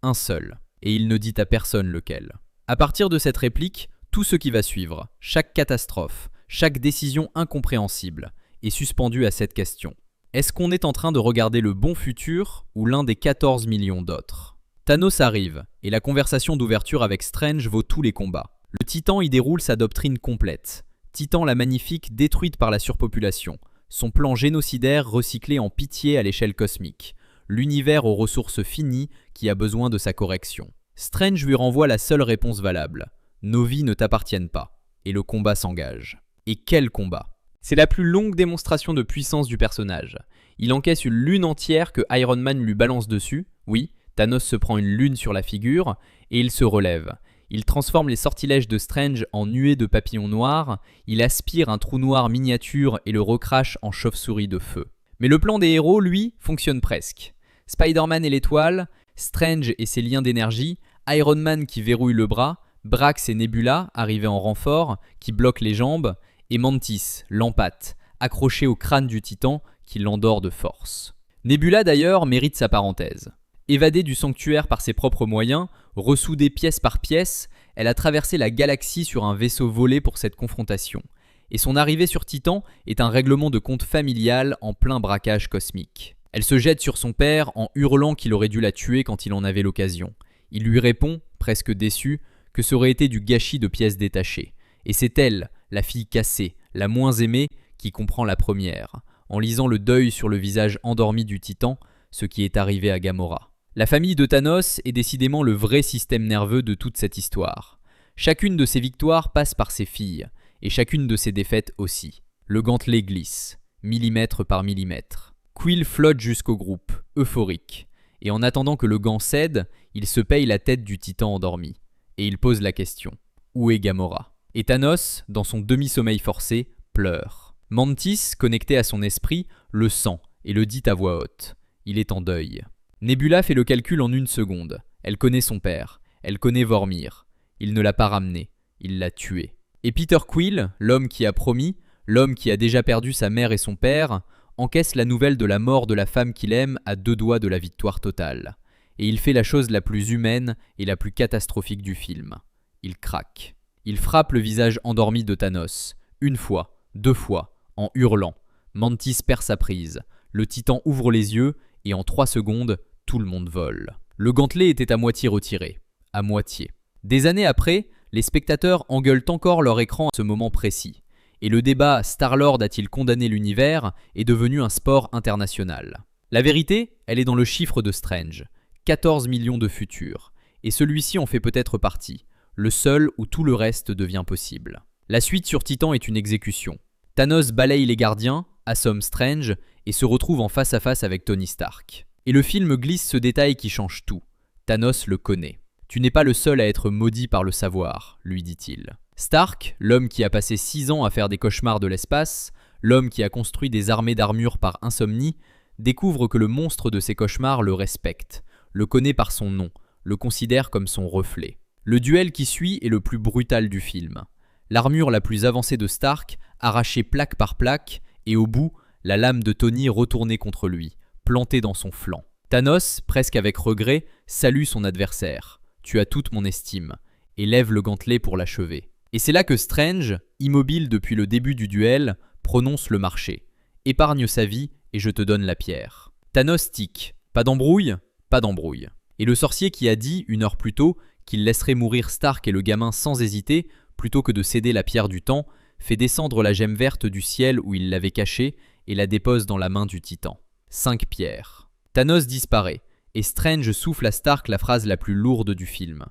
Un seul. Et il ne dit à personne lequel. À partir de cette réplique, tout ce qui va suivre, chaque catastrophe, chaque décision incompréhensible, est suspendu à cette question. Est-ce qu'on est en train de regarder le bon futur ou l'un des 14 millions d'autres ? Thanos arrive, et la conversation d'ouverture avec Strange vaut tous les combats. Le Titan y déroule sa doctrine complète. Titan la magnifique détruite par la surpopulation, son plan génocidaire recyclé en pitié à l'échelle cosmique, l'univers aux ressources finies qui a besoin de sa correction. Strange lui renvoie la seule réponse valable. Nos vies ne t'appartiennent pas. Et le combat s'engage. Et quel combat ! C'est la plus longue démonstration de puissance du personnage. Il encaisse une lune entière que Iron Man lui balance dessus. Oui, Thanos se prend une lune sur la figure, et il se relève. Il transforme les sortilèges de Strange en nuées de papillons noirs, il aspire un trou noir miniature et le recrache en chauve-souris de feu. Mais le plan des héros, lui, fonctionne presque. Spider-Man et l'étoile, Strange et ses liens d'énergie, Iron Man qui verrouille le bras, Brax et Nebula, arrivés en renfort, qui bloquent les jambes, et Mantis, l'empate, accroché au crâne du Titan, qui l'endort de force. Nebula d'ailleurs mérite sa parenthèse. Évadée du sanctuaire par ses propres moyens, ressoudée pièce par pièce, elle a traversé la galaxie sur un vaisseau volé pour cette confrontation. Et son arrivée sur Titan est un règlement de compte familial en plein braquage cosmique. Elle se jette sur son père en hurlant qu'il aurait dû la tuer quand il en avait l'occasion. Il lui répond, presque déçu, que ça aurait été du gâchis de pièces détachées. Et c'est elle, la fille cassée, la moins aimée, qui comprend la première, en lisant le deuil sur le visage endormi du Titan, ce qui est arrivé à Gamora. La famille de Thanos est décidément le vrai système nerveux de toute cette histoire. Chacune de ses victoires passe par ses filles, et chacune de ses défaites aussi. Le gantelet glisse, millimètre par millimètre. Quill flotte jusqu'au groupe, euphorique, et en attendant que le gant cède, il se paye la tête du Titan endormi. Et il pose la question, où est Gamora ? Et Thanos, dans son demi-sommeil forcé, pleure. Mantis, connecté à son esprit, le sent et le dit à voix haute. Il est en deuil. Nebula fait le calcul en 1 seconde. Elle connaît son père, elle connaît Vormir. Il ne l'a pas ramené, il l'a tué. Et Peter Quill, l'homme qui a promis, l'homme qui a déjà perdu sa mère et son père, encaisse la nouvelle de la mort de la femme qu'il aime à 2 doigts de la victoire totale. Et il fait la chose la plus humaine et la plus catastrophique du film. Il craque. Il frappe le visage endormi de Thanos, 1 fois, 2 fois, en hurlant. Mantis perd sa prise. Le Titan ouvre les yeux et en 3 secondes, tout le monde vole. Le gantelet était à moitié retiré. À moitié. Des années après, les spectateurs engueulent encore leur écran à ce moment précis. Et le débat Star-Lord a-t-il condamné l'univers est devenu un sport international. La vérité, elle est dans le chiffre de Strange. 14 millions de futurs. Et celui-ci en fait peut-être partie. Le seul où tout le reste devient possible. La suite sur Titan est une exécution. Thanos balaye les gardiens, assomme Strange et se retrouve en face à face avec Tony Stark. Et le film glisse ce détail qui change tout. Thanos le connaît. Tu n'es pas le seul à être maudit par le savoir, lui dit-il. Stark, l'homme qui a passé 6 ans à faire des cauchemars de l'espace, l'homme qui a construit des armées d'armure par insomnie, découvre que le monstre de ses cauchemars le respecte, le connaît par son nom, le considère comme son reflet. Le duel qui suit est le plus brutal du film. L'armure la plus avancée de Stark, arrachée plaque par plaque, et au bout, la lame de Tony retournée contre lui, plantée dans son flanc. Thanos, presque avec regret, salue son adversaire. « Tu as toute mon estime », et lève le gantelet pour l'achever. Et c'est là que Strange, immobile depuis le début du duel, prononce le marché. « Épargne sa vie et je te donne la pierre. » Thanos tique. Pas d'embrouille, pas d'embrouille. Et le sorcier qui a dit, 1 heure plus tôt, qu'il laisserait mourir Stark et le gamin sans hésiter, plutôt que de céder la pierre du temps, fait descendre la gemme verte du ciel où il l'avait cachée et la dépose dans la main du titan. 5 pierres. Thanos disparaît, et Strange souffle à Stark la phrase la plus lourde du film.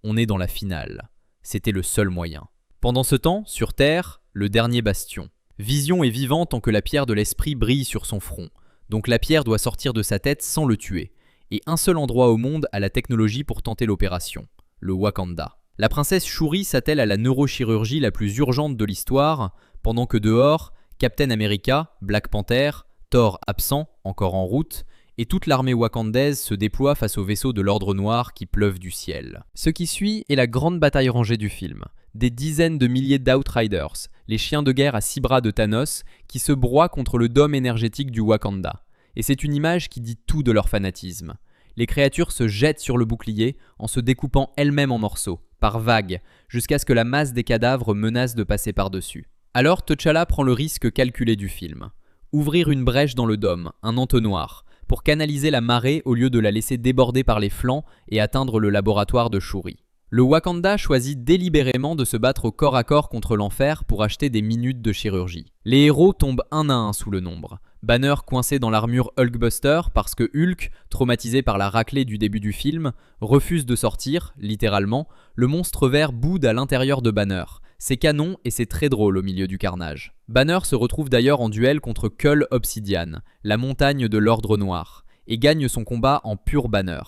On est dans la finale. C'était le seul moyen. Pendant ce temps, sur Terre, le dernier bastion. Vision est vivant tant que la pierre de l'esprit brille sur son front, donc la pierre doit sortir de sa tête sans le tuer. Et un seul endroit au monde a la technologie pour tenter l'opération, le Wakanda. La princesse Shuri s'attelle à la neurochirurgie la plus urgente de l'histoire, pendant que dehors, Captain America, Black Panther, Thor absent, encore en route, et toute l'armée wakandaise se déploie face aux vaisseaux de l'Ordre Noir qui pleuvent du ciel. Ce qui suit est la grande bataille rangée du film. Des dizaines de milliers d'Outriders, les chiens de guerre à 6 bras de Thanos, qui se broient contre le dôme énergétique du Wakanda. Et c'est une image qui dit tout de leur fanatisme. Les créatures se jettent sur le bouclier en se découpant elles-mêmes en morceaux, par vagues, jusqu'à ce que la masse des cadavres menace de passer par-dessus. Alors T'Challa prend le risque calculé du film. Ouvrir une brèche dans le dôme, un entonnoir, pour canaliser la marée au lieu de la laisser déborder par les flancs et atteindre le laboratoire de Shuri. Le Wakanda choisit délibérément de se battre au corps à corps contre l'enfer pour acheter des minutes de chirurgie. Les héros tombent un à un sous le nombre. Banner coincé dans l'armure Hulkbuster parce que Hulk, traumatisé par la raclée du début du film, refuse de sortir, littéralement, le monstre vert boude à l'intérieur de Banner. C'est canon et c'est très drôle au milieu du carnage. Banner se retrouve d'ailleurs en duel contre Cull Obsidian, la montagne de l'Ordre Noir, et gagne son combat en pur Banner.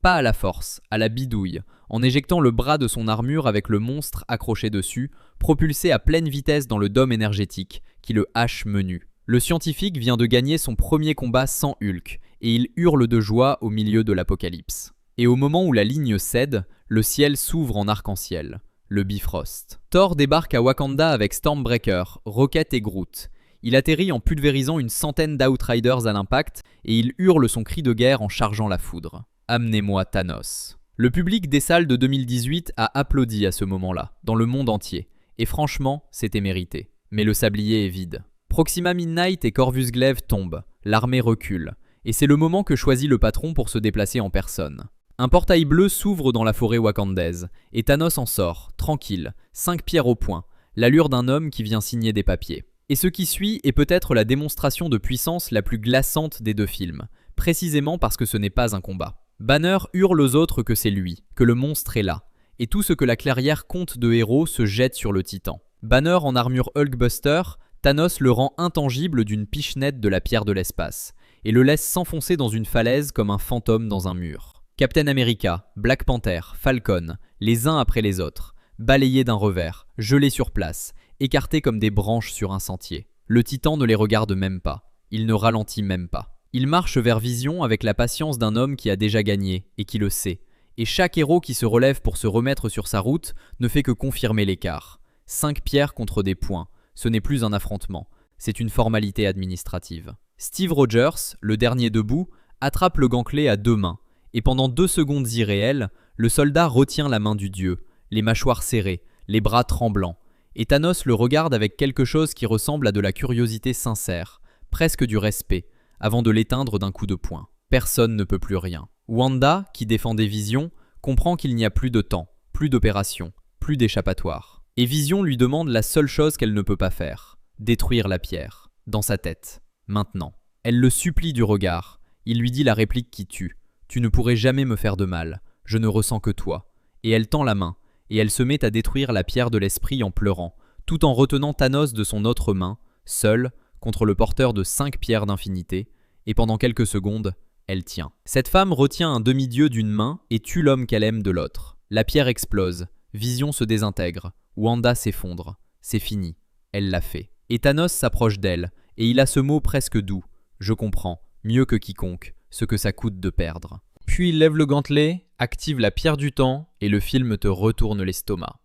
Pas à la force, à la bidouille, en éjectant le bras de son armure avec le monstre accroché dessus, propulsé à pleine vitesse dans le dôme énergétique, qui le hache menu. Le scientifique vient de gagner son premier combat sans Hulk, et il hurle de joie au milieu de l'apocalypse. Et au moment où la ligne cède, le ciel s'ouvre en arc-en-ciel. Le Bifrost. Thor débarque à Wakanda avec Stormbreaker, Rocket et Groot. Il atterrit en pulvérisant une centaine d'Outriders à l'impact et il hurle son cri de guerre en chargeant la foudre. Amenez-moi Thanos. Le public des salles de 2018 a applaudi à ce moment-là, dans le monde entier. Et franchement, c'était mérité. Mais le sablier est vide. Proxima Midnight et Corvus Glaive tombent. L'armée recule. Et c'est le moment que choisit le patron pour se déplacer en personne. Un portail bleu s'ouvre dans la forêt wakandaise, et Thanos en sort, tranquille, 5 pierres au poing, l'allure d'un homme qui vient signer des papiers. Et ce qui suit est peut-être la démonstration de puissance la plus glaçante des deux films, précisément parce que ce n'est pas un combat. Banner hurle aux autres que c'est lui, que le monstre est là, et tout ce que la clairière compte de héros se jette sur le titan. Banner en armure Hulkbuster, Thanos le rend intangible d'une pichenette de la pierre de l'espace, et le laisse s'enfoncer dans une falaise comme un fantôme dans un mur. Captain America, Black Panther, Falcon, les uns après les autres, balayés d'un revers, gelés sur place, écartés comme des branches sur un sentier. Le titan ne les regarde même pas, il ne ralentit même pas. Il marche vers Vision avec la patience d'un homme qui a déjà gagné et qui le sait. Et chaque héros qui se relève pour se remettre sur sa route ne fait que confirmer l'écart. 5 pierres contre des poings, ce n'est plus un affrontement, c'est une formalité administrative. Steve Rogers, le dernier debout, attrape le gantelet à 2 mains. Et pendant 2 secondes irréelles, le soldat retient la main du dieu, les mâchoires serrées, les bras tremblants, et Thanos le regarde avec quelque chose qui ressemble à de la curiosité sincère, presque du respect, avant de l'éteindre d'un coup de poing. Personne ne peut plus rien. Wanda, qui défendait Vision, comprend qu'il n'y a plus de temps, plus d'opération, plus d'échappatoire. Et Vision lui demande la seule chose qu'elle ne peut pas faire, détruire la pierre, dans sa tête, maintenant. Elle le supplie du regard, il lui dit la réplique qui tue. Tu ne pourrais jamais me faire de mal, je ne ressens que toi. Et elle tend la main, et elle se met à détruire la pierre de l'esprit en pleurant, tout en retenant Thanos de son autre main, seule, contre le porteur de 5 pierres d'infinité, et pendant quelques secondes, elle tient. Cette femme retient un demi-dieu d'une main et tue l'homme qu'elle aime de l'autre. La pierre explose, Vision se désintègre, Wanda s'effondre. C'est fini, elle l'a fait. Et Thanos s'approche d'elle, et il a ce mot presque doux. Je comprends, mieux que quiconque, ce que ça coûte de perdre. Puis il lève le gantelet, active la pierre du temps, et le film te retourne l'estomac.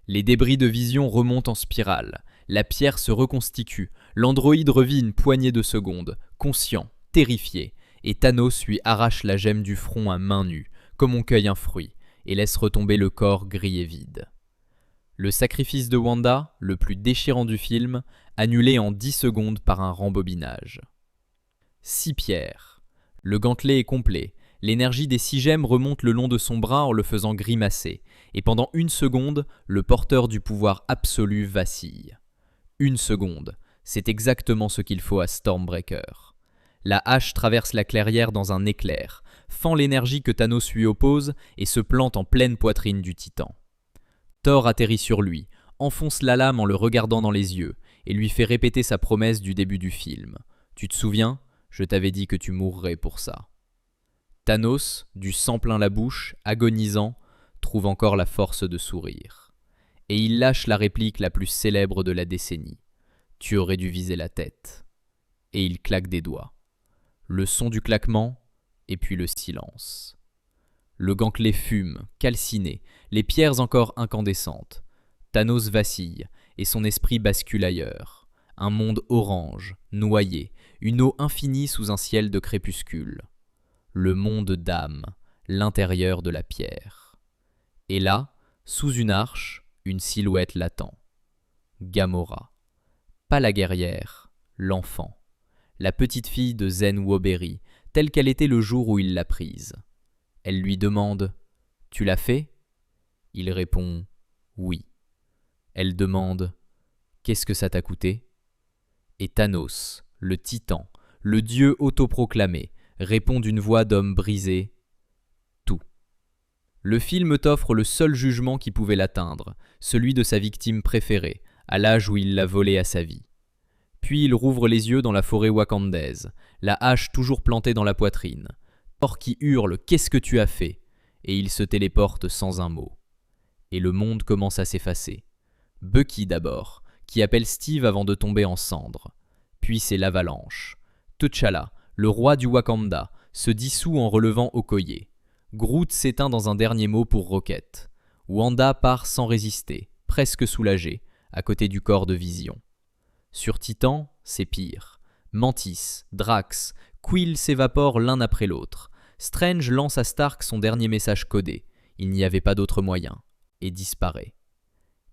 Les débris de Vision remontent en spirale. La pierre se reconstitue. L'androïde revit une poignée de secondes, conscient, terrifié, et Thanos lui arrache la gemme du front à main nue, comme on cueille un fruit, et laisse retomber le corps gris et vide. Le sacrifice de Wanda, le plus déchirant du film, annulé en 10 secondes par un rembobinage. 6 pierres. Le gantelet est complet. L'énergie des 6 gemmes remonte le long de son bras en le faisant grimacer, et pendant 1 seconde, le porteur du pouvoir absolu vacille. 1 seconde, c'est exactement ce qu'il faut à Stormbreaker. La hache traverse la clairière dans un éclair, fend l'énergie que Thanos lui oppose et se plante en pleine poitrine du titan. Thor atterrit sur lui, enfonce la lame en le regardant dans les yeux et lui fait répéter sa promesse du début du film. « Tu te souviens ? Je t'avais dit que tu mourrais pour ça. » Thanos, du sang plein la bouche, agonisant, trouve encore la force de sourire. Et il lâche la réplique la plus célèbre de la décennie. « Tu aurais dû viser la tête. » Et il claque des doigts. Le son du claquement, et puis le silence. Le gantelet fume, calciné, les pierres encore incandescentes. Thanos vacille, et son esprit bascule ailleurs. Un monde orange, noyé, une eau infinie sous un ciel de crépuscule. Le monde d'âme, l'intérieur de la pierre. Et là, sous une arche, une silhouette l'attend. Gamora. Pas la guerrière, l'enfant. La petite fille de Zen Woberry, telle qu'elle était le jour où il l'a prise. Elle lui demande « Tu l'as fait ?» Il répond « Oui ». Elle demande « Qu'est-ce que ça t'a coûté ?» Et Thanos, le titan, le dieu autoproclamé, répond d'une voix d'homme brisé « Tout ». Le film t'offre le seul jugement qui pouvait l'atteindre, celui de sa victime préférée, à l'âge où il l'a volée à sa vie. Puis il rouvre les yeux dans la forêt wakandaise, la hache toujours plantée dans la poitrine. Thor qui hurle « Qu'est-ce que tu as fait ?» Et il se téléporte sans un mot. Et le monde commence à s'effacer. Bucky d'abord, qui appelle Steve avant de tomber en cendres. Puis c'est l'avalanche. T'Challa, le roi du Wakanda, se dissout en relevant Okoye. Groot s'éteint dans un dernier mot pour Rocket. Wanda part sans résister, presque soulagée, à côté du corps de Vision. Sur Titan, c'est pire. Mantis, Drax, Quill s'évaporent l'un après l'autre. Strange lance à Stark son dernier message codé. Il n'y avait pas d'autre moyen. Et disparaît.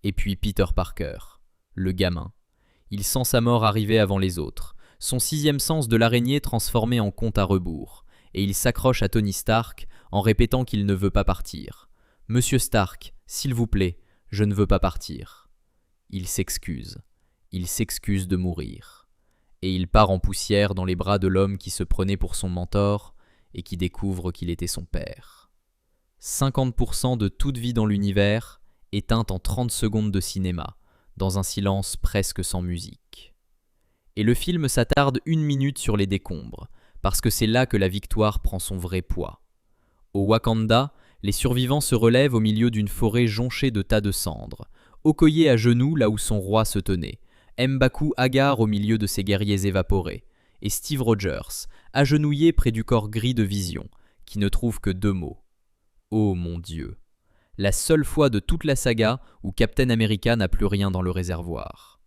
Et puis Peter Parker, le gamin. Il sent sa mort arriver avant les autres. Son 6e sens de l'araignée transformé en compte à rebours. Et il s'accroche à Tony Stark en répétant qu'il ne veut pas partir. « Monsieur Stark, s'il vous plaît, je ne veux pas partir. » Il s'excuse. Il s'excuse de mourir. Et il part en poussière dans les bras de l'homme qui se prenait pour son mentor et qui découvre qu'il était son père. 50% de toute vie dans l'univers éteinte en 30 secondes de cinéma, dans un silence presque sans musique. Et le film s'attarde 1 minute sur les décombres, parce que c'est là que la victoire prend son vrai poids. Au Wakanda, les survivants se relèvent au milieu d'une forêt jonchée de tas de cendres, Okoye à genoux là où son roi se tenait, M'Baku hagard au milieu de ses guerriers évaporés, et Steve Rogers, agenouillé près du corps gris de Vision, qui ne trouve que 2 mots. Oh mon Dieu! La seule fois de toute la saga où Captain America n'a plus rien dans le réservoir.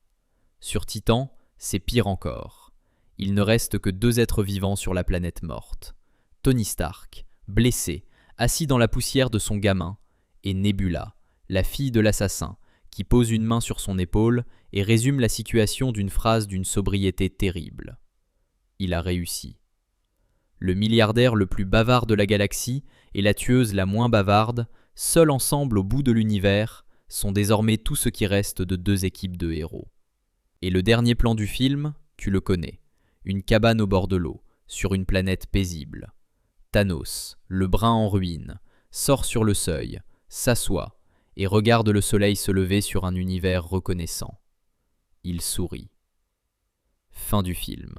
Sur Titan, c'est pire encore. Il ne reste que 2 êtres vivants sur la planète morte. Tony Stark, blessé, assis dans la poussière de son gamin, et Nebula, la fille de l'assassin, qui pose une main sur son épaule et résume la situation d'une phrase d'une sobriété terrible. Il a réussi. Le milliardaire le plus bavard de la galaxie et la tueuse la moins bavarde, seuls ensemble au bout de l'univers, sont désormais tout ce qui reste de 2 équipes de héros. Et le dernier plan du film, tu le connais. Une cabane au bord de l'eau, sur une planète paisible. Thanos, le bras en ruine, sort sur le seuil, s'assoit, et regarde le soleil se lever sur un univers reconnaissant. Il sourit. Fin du film.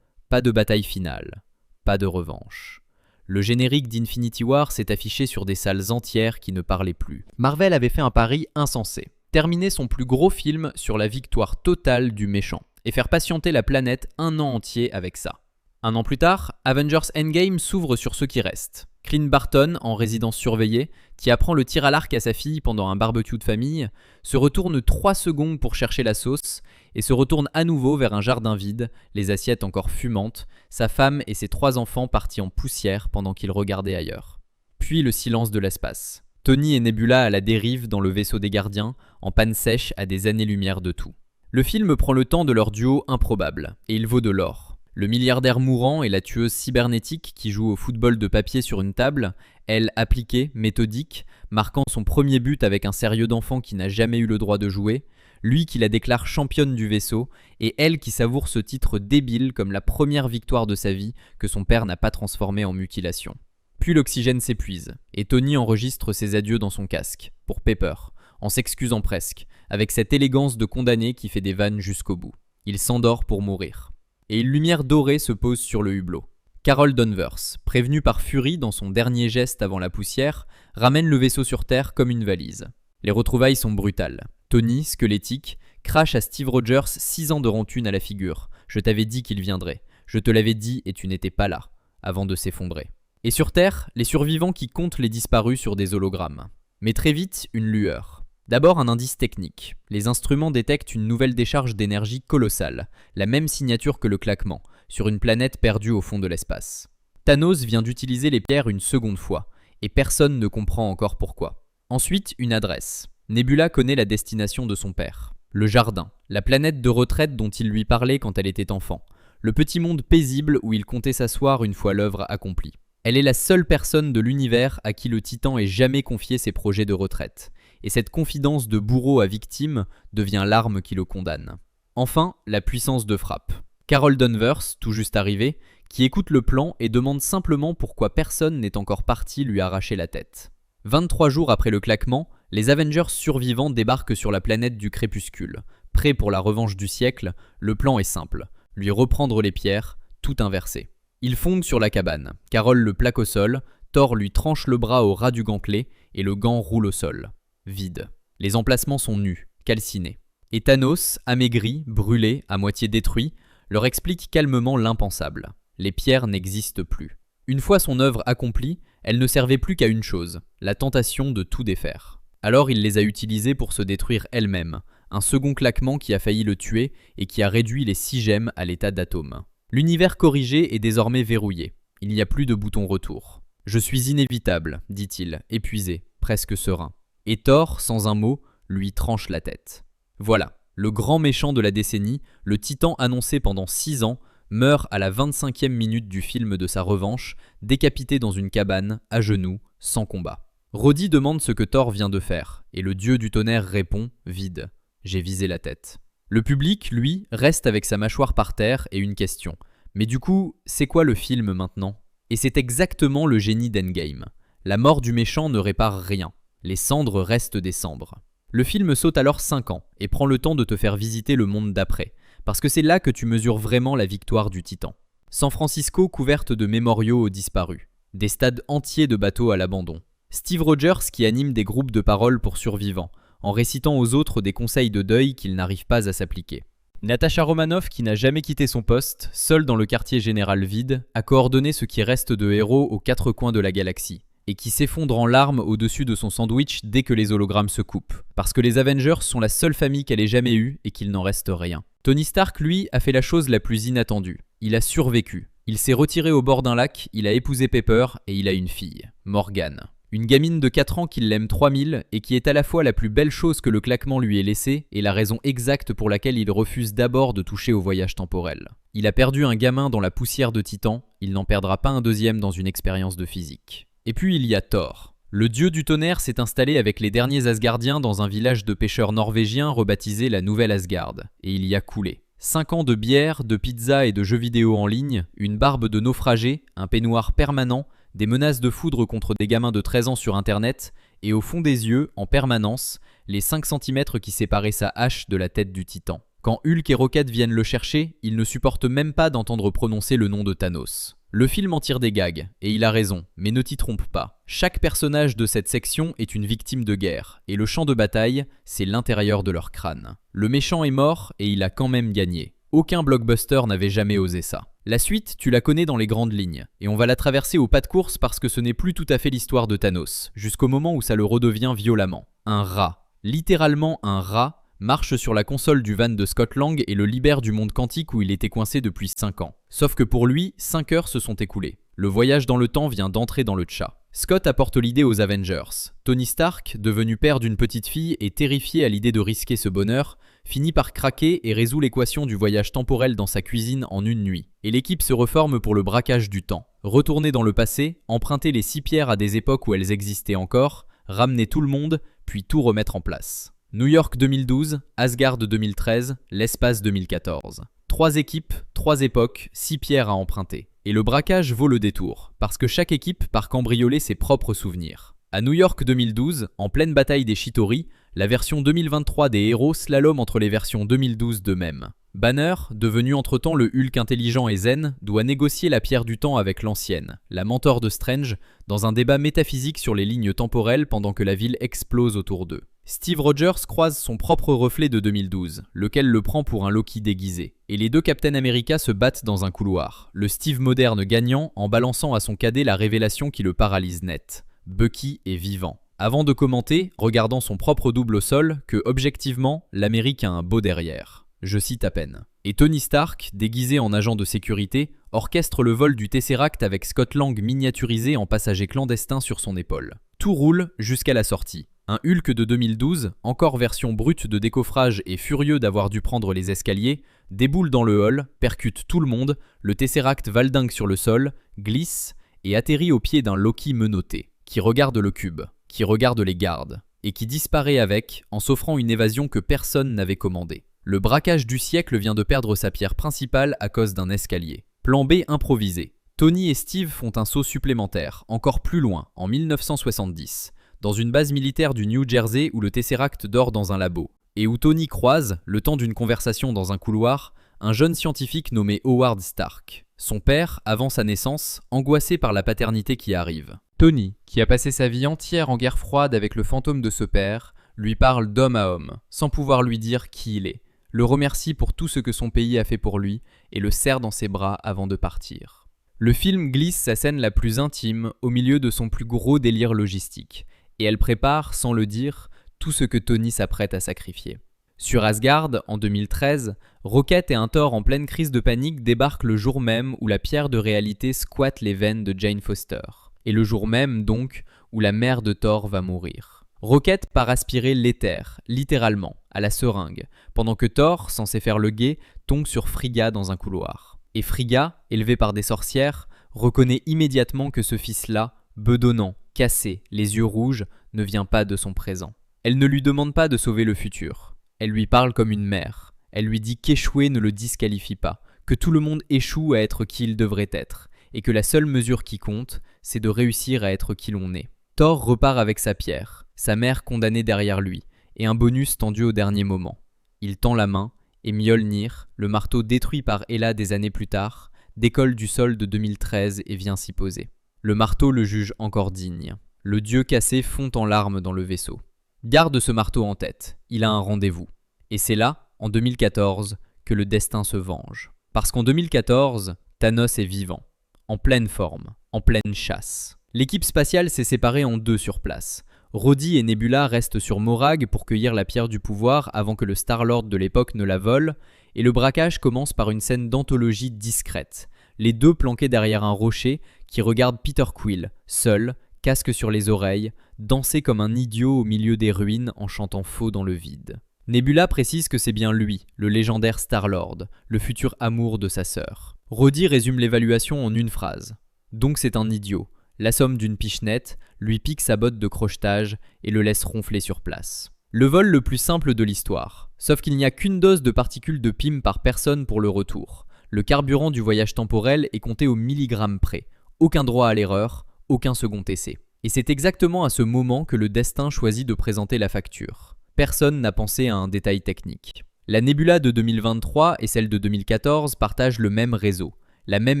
Pas de bataille finale, pas de revanche. Le générique d'Infinity War s'est affiché sur des salles entières qui ne parlaient plus. Marvel avait fait un pari insensé. Terminer son plus gros film sur la victoire totale du méchant. Et faire patienter la planète un an entier avec ça. Un an plus tard, Avengers Endgame s'ouvre sur ceux qui restent. Clint Barton, en résidence surveillée, qui apprend le tir à l'arc à sa fille pendant un barbecue de famille, se retourne 3 secondes pour chercher la sauce et se retourne à nouveau vers un jardin vide, les assiettes encore fumantes, sa femme et ses 3 enfants partis en poussière pendant qu'il regardait ailleurs. Puis le silence de l'espace. Tony et Nebula à la dérive dans le vaisseau des gardiens, en panne sèche à des années-lumière de tout. Le film prend le temps de leur duo improbable, et il vaut de l'or. Le milliardaire mourant et la tueuse cybernétique qui joue au football de papier sur une table, elle appliquée, méthodique, marquant son premier but avec un sérieux d'enfant qui n'a jamais eu le droit de jouer, lui qui la déclare championne du vaisseau, et elle qui savoure ce titre débile comme la première victoire de sa vie que son père n'a pas transformé en mutilation. Puis l'oxygène s'épuise, et Tony enregistre ses adieux dans son casque, pour Pepper, en s'excusant presque, avec cette élégance de condamné qui fait des vannes jusqu'au bout. Il s'endort pour mourir. Et une lumière dorée se pose sur le hublot. Carol Danvers, prévenue par Fury dans son dernier geste avant la poussière, ramène le vaisseau sur Terre comme une valise. Les retrouvailles sont brutales. Tony, squelettique, crache à Steve Rogers 6 ans de rancune à la figure. « Je t'avais dit qu'il viendrait. Je te l'avais dit et tu n'étais pas là. » avant de s'effondrer. Et sur Terre, les survivants qui comptent les disparus sur des hologrammes. Mais très vite, une lueur. D'abord un indice technique. Les instruments détectent une nouvelle décharge d'énergie colossale, la même signature que le claquement, sur une planète perdue au fond de l'espace. Thanos vient d'utiliser les pierres une seconde fois, et personne ne comprend encore pourquoi. Ensuite, une adresse. Nebula connaît la destination de son père. Le jardin, la planète de retraite dont il lui parlait quand elle était enfant. Le petit monde paisible où il comptait s'asseoir une fois l'œuvre accomplie. Elle est la seule personne de l'univers à qui le Titan ait jamais confié ses projets de retraite. Et cette confidence de bourreau à victime devient l'arme qui le condamne. Enfin, la puissance de frappe. Carol Danvers, tout juste arrivée, qui écoute le plan et demande simplement pourquoi personne n'est encore parti lui arracher la tête. 23 jours après le claquement, les Avengers survivants débarquent sur la planète du crépuscule. Prêts pour la revanche du siècle, le plan est simple. Lui reprendre les pierres, tout inverser. Ils fondent sur la cabane. Carol le plaque au sol, Thor lui tranche le bras au ras du gantelet et le gant roule au sol. Vide. Les emplacements sont nus, calcinés. Et Thanos, amaigri, brûlé, à moitié détruit, leur explique calmement l'impensable. Les pierres n'existent plus. Une fois son œuvre accomplie, elle ne servait plus qu'à une chose, la tentation de tout défaire. Alors il les a utilisées pour se détruire elles-mêmes, un second claquement qui a failli le tuer et qui a réduit les 6 gemmes à l'état d'atomes. L'univers corrigé est désormais verrouillé. Il n'y a plus de bouton retour. « Je suis inévitable », dit-il, épuisé, presque serein. Et Thor, sans un mot, lui tranche la tête. Voilà, le grand méchant de la décennie, le titan annoncé pendant 6 ans, meurt à la 25e minute du film de sa revanche, décapité dans une cabane, à genoux, sans combat. Rhodey demande ce que Thor vient de faire, et le dieu du tonnerre répond, vide. J'ai visé la tête. Le public, lui, reste avec sa mâchoire par terre et une question. Mais du coup, c'est quoi le film maintenant ? Et c'est exactement le génie d'Endgame. La mort du méchant ne répare rien. Les cendres restent des cendres. Le film saute alors 5 ans et prend le temps de te faire visiter le monde d'après, parce que c'est là que tu mesures vraiment la victoire du Titan. San Francisco couverte de mémoriaux aux disparus, des stades entiers de bateaux à l'abandon. Steve Rogers qui anime des groupes de parole pour survivants, en récitant aux autres des conseils de deuil qu'ils n'arrivent pas à s'appliquer. Natasha Romanoff qui n'a jamais quitté son poste, seule dans le quartier général vide, a coordonné ce qui reste de héros aux 4 coins de la galaxie, et qui s'effondre en larmes au-dessus de son sandwich dès que les hologrammes se coupent, parce que les Avengers sont la seule famille qu'elle ait jamais eue et qu'il n'en reste rien. Tony Stark, lui, a fait la chose la plus inattendue. Il a survécu. Il s'est retiré au bord d'un lac, il a épousé Pepper et il a une fille, Morgane. Une gamine de 4 ans qui l'aime 3000 et qui est à la fois la plus belle chose que le claquement lui ait laissée et la raison exacte pour laquelle il refuse d'abord de toucher au voyage temporel. Il a perdu un gamin dans la poussière de Titan, il n'en perdra pas un deuxième dans une expérience de physique. Et puis il y a Thor. Le dieu du tonnerre s'est installé avec les derniers Asgardiens dans un village de pêcheurs norvégiens rebaptisé la Nouvelle Asgard, et il y a coulé. 5 ans de bière, de pizza et de jeux vidéo en ligne, une barbe de naufragé, un peignoir permanent, des menaces de foudre contre des gamins de 13 ans sur internet, et au fond des yeux, en permanence, les 5 cm qui séparaient sa hache de la tête du titan. Quand Hulk et Rocket viennent le chercher, il ne supporte même pas d'entendre prononcer le nom de Thanos. Le film en tire des gags, et il a raison, mais ne t'y trompe pas. Chaque personnage de cette section est une victime de guerre, et le champ de bataille, c'est l'intérieur de leur crâne. Le méchant est mort, et il a quand même gagné. Aucun blockbuster n'avait jamais osé ça. La suite, tu la connais dans les grandes lignes, et on va la traverser au pas de course parce que ce n'est plus tout à fait l'histoire de Thanos, jusqu'au moment où ça le redevient violemment. Un rat, littéralement un rat, marche sur la console du van de Scott Lang et le libère du monde quantique où il était coincé depuis 5 ans. Sauf que pour lui, 5 heures se sont écoulées. Le voyage dans le temps vient d'entrer dans le chat. Scott apporte l'idée aux Avengers. Tony Stark, devenu père d'une petite fille et terrifié à l'idée de risquer ce bonheur, finit par craquer et résout l'équation du voyage temporel dans sa cuisine en une nuit. Et l'équipe se reforme pour le braquage du temps. Retourner dans le passé, emprunter les 6 pierres à des époques où elles existaient encore, ramener tout le monde, puis tout remettre en place. New York 2012, Asgard 2013, l'espace 2014. 3 équipes, 3 époques, 6 pierres à emprunter. Et le braquage vaut le détour, parce que chaque équipe part cambrioler ses propres souvenirs. À New York 2012, en pleine bataille des Chitauri, la version 2023 des héros slalom entre les versions 2012 d'eux-mêmes. Banner, devenu entre-temps le Hulk intelligent et zen, doit négocier la pierre du temps avec l'ancienne, la mentor de Strange, dans un débat métaphysique sur les lignes temporelles pendant que la ville explose autour d'eux. Steve Rogers croise son propre reflet de 2012, lequel le prend pour un Loki déguisé. Et les deux Captain America se battent dans un couloir, le Steve moderne gagnant en balançant à son cadet la révélation qui le paralyse net. Bucky est vivant. Avant de commenter, regardant son propre double au sol, que objectivement, l'Amérique a un beau derrière. Je cite à peine. Et Tony Stark, déguisé en agent de sécurité, orchestre le vol du Tesseract avec Scott Lang miniaturisé en passager clandestin sur son épaule. Tout roule jusqu'à la sortie. Un Hulk de 2012, encore version brute de décoffrage et furieux d'avoir dû prendre les escaliers, déboule dans le hall, percute tout le monde, le Tesseract valdingue sur le sol, glisse et atterrit au pied d'un Loki menotté, qui regarde le cube, qui regarde les gardes, et qui disparaît avec, en s'offrant une évasion que personne n'avait commandée. Le braquage du siècle vient de perdre sa pierre principale à cause d'un escalier. Plan B improvisé. Tony et Steve font un saut supplémentaire, encore plus loin, en 1970. Dans une base militaire du New Jersey où le Tesseract dort dans un labo, et où Tony croise, le temps d'une conversation dans un couloir, un jeune scientifique nommé Howard Stark. Son père, avant sa naissance, angoissé par la paternité qui arrive. Tony, qui a passé sa vie entière en guerre froide avec le fantôme de ce père, lui parle d'homme à homme, sans pouvoir lui dire qui il est, le remercie pour tout ce que son pays a fait pour lui et le serre dans ses bras avant de partir. Le film glisse sa scène la plus intime au milieu de son plus gros délire logistique. Et elle prépare, sans le dire, tout ce que Tony s'apprête à sacrifier. Sur Asgard, en 2013, Rocket et un Thor en pleine crise de panique débarquent le jour même où la pierre de réalité squatte les veines de Jane Foster. Et le jour même, donc, où la mère de Thor va mourir. Rocket part aspirer l'éther, littéralement, à la seringue, pendant que Thor, censé faire le guet, tombe sur Frigga dans un couloir. Et Frigga, élevée par des sorcières, reconnaît immédiatement que ce fils-là, bedonnant, cassé, les yeux rouges, ne vient pas de son présent. Elle ne lui demande pas de sauver le futur. Elle lui parle comme une mère. Elle lui dit qu'échouer ne le disqualifie pas, que tout le monde échoue à être qui il devrait être, et que la seule mesure qui compte, c'est de réussir à être qui l'on est. Thor repart avec sa pierre, sa mère condamnée derrière lui, et un bonus tendu au dernier moment. Il tend la main, et Mjolnir, le marteau détruit par Hela des années plus tard, décolle du sol de 2013 et vient s'y poser. Le marteau le juge encore digne. Le dieu cassé fond en larmes dans le vaisseau. Garde ce marteau en tête, il a un rendez-vous. Et c'est là, en 2014, que le destin se venge. Parce qu'en 2014, Thanos est vivant, en pleine forme, en pleine chasse. L'équipe spatiale s'est séparée en deux sur place. Rhodey et Nebula restent sur Morag pour cueillir la pierre du pouvoir avant que le Star-Lord de l'époque ne la vole, et le braquage commence par une scène d'anthologie discrète. Les deux planqués derrière un rocher qui regardent Peter Quill, seul, casque sur les oreilles, danser comme un idiot au milieu des ruines en chantant faux dans le vide. Nebula précise que c'est bien lui, le légendaire Star-Lord, le futur amour de sa sœur. Rhodey résume l'évaluation en une phrase. Donc c'est un idiot. La somme d'une pichenette, lui pique sa botte de crochetage et le laisse ronfler sur place. Le vol le plus simple de l'histoire. Sauf qu'il n'y a qu'une dose de particules de PIM par personne pour le retour. Le carburant du voyage temporel est compté au milligramme près. Aucun droit à l'erreur, aucun second essai. Et c'est exactement à ce moment que le destin choisit de présenter la facture. Personne n'a pensé à un détail technique. La nébula de 2023 et celle de 2014 partagent le même réseau, la même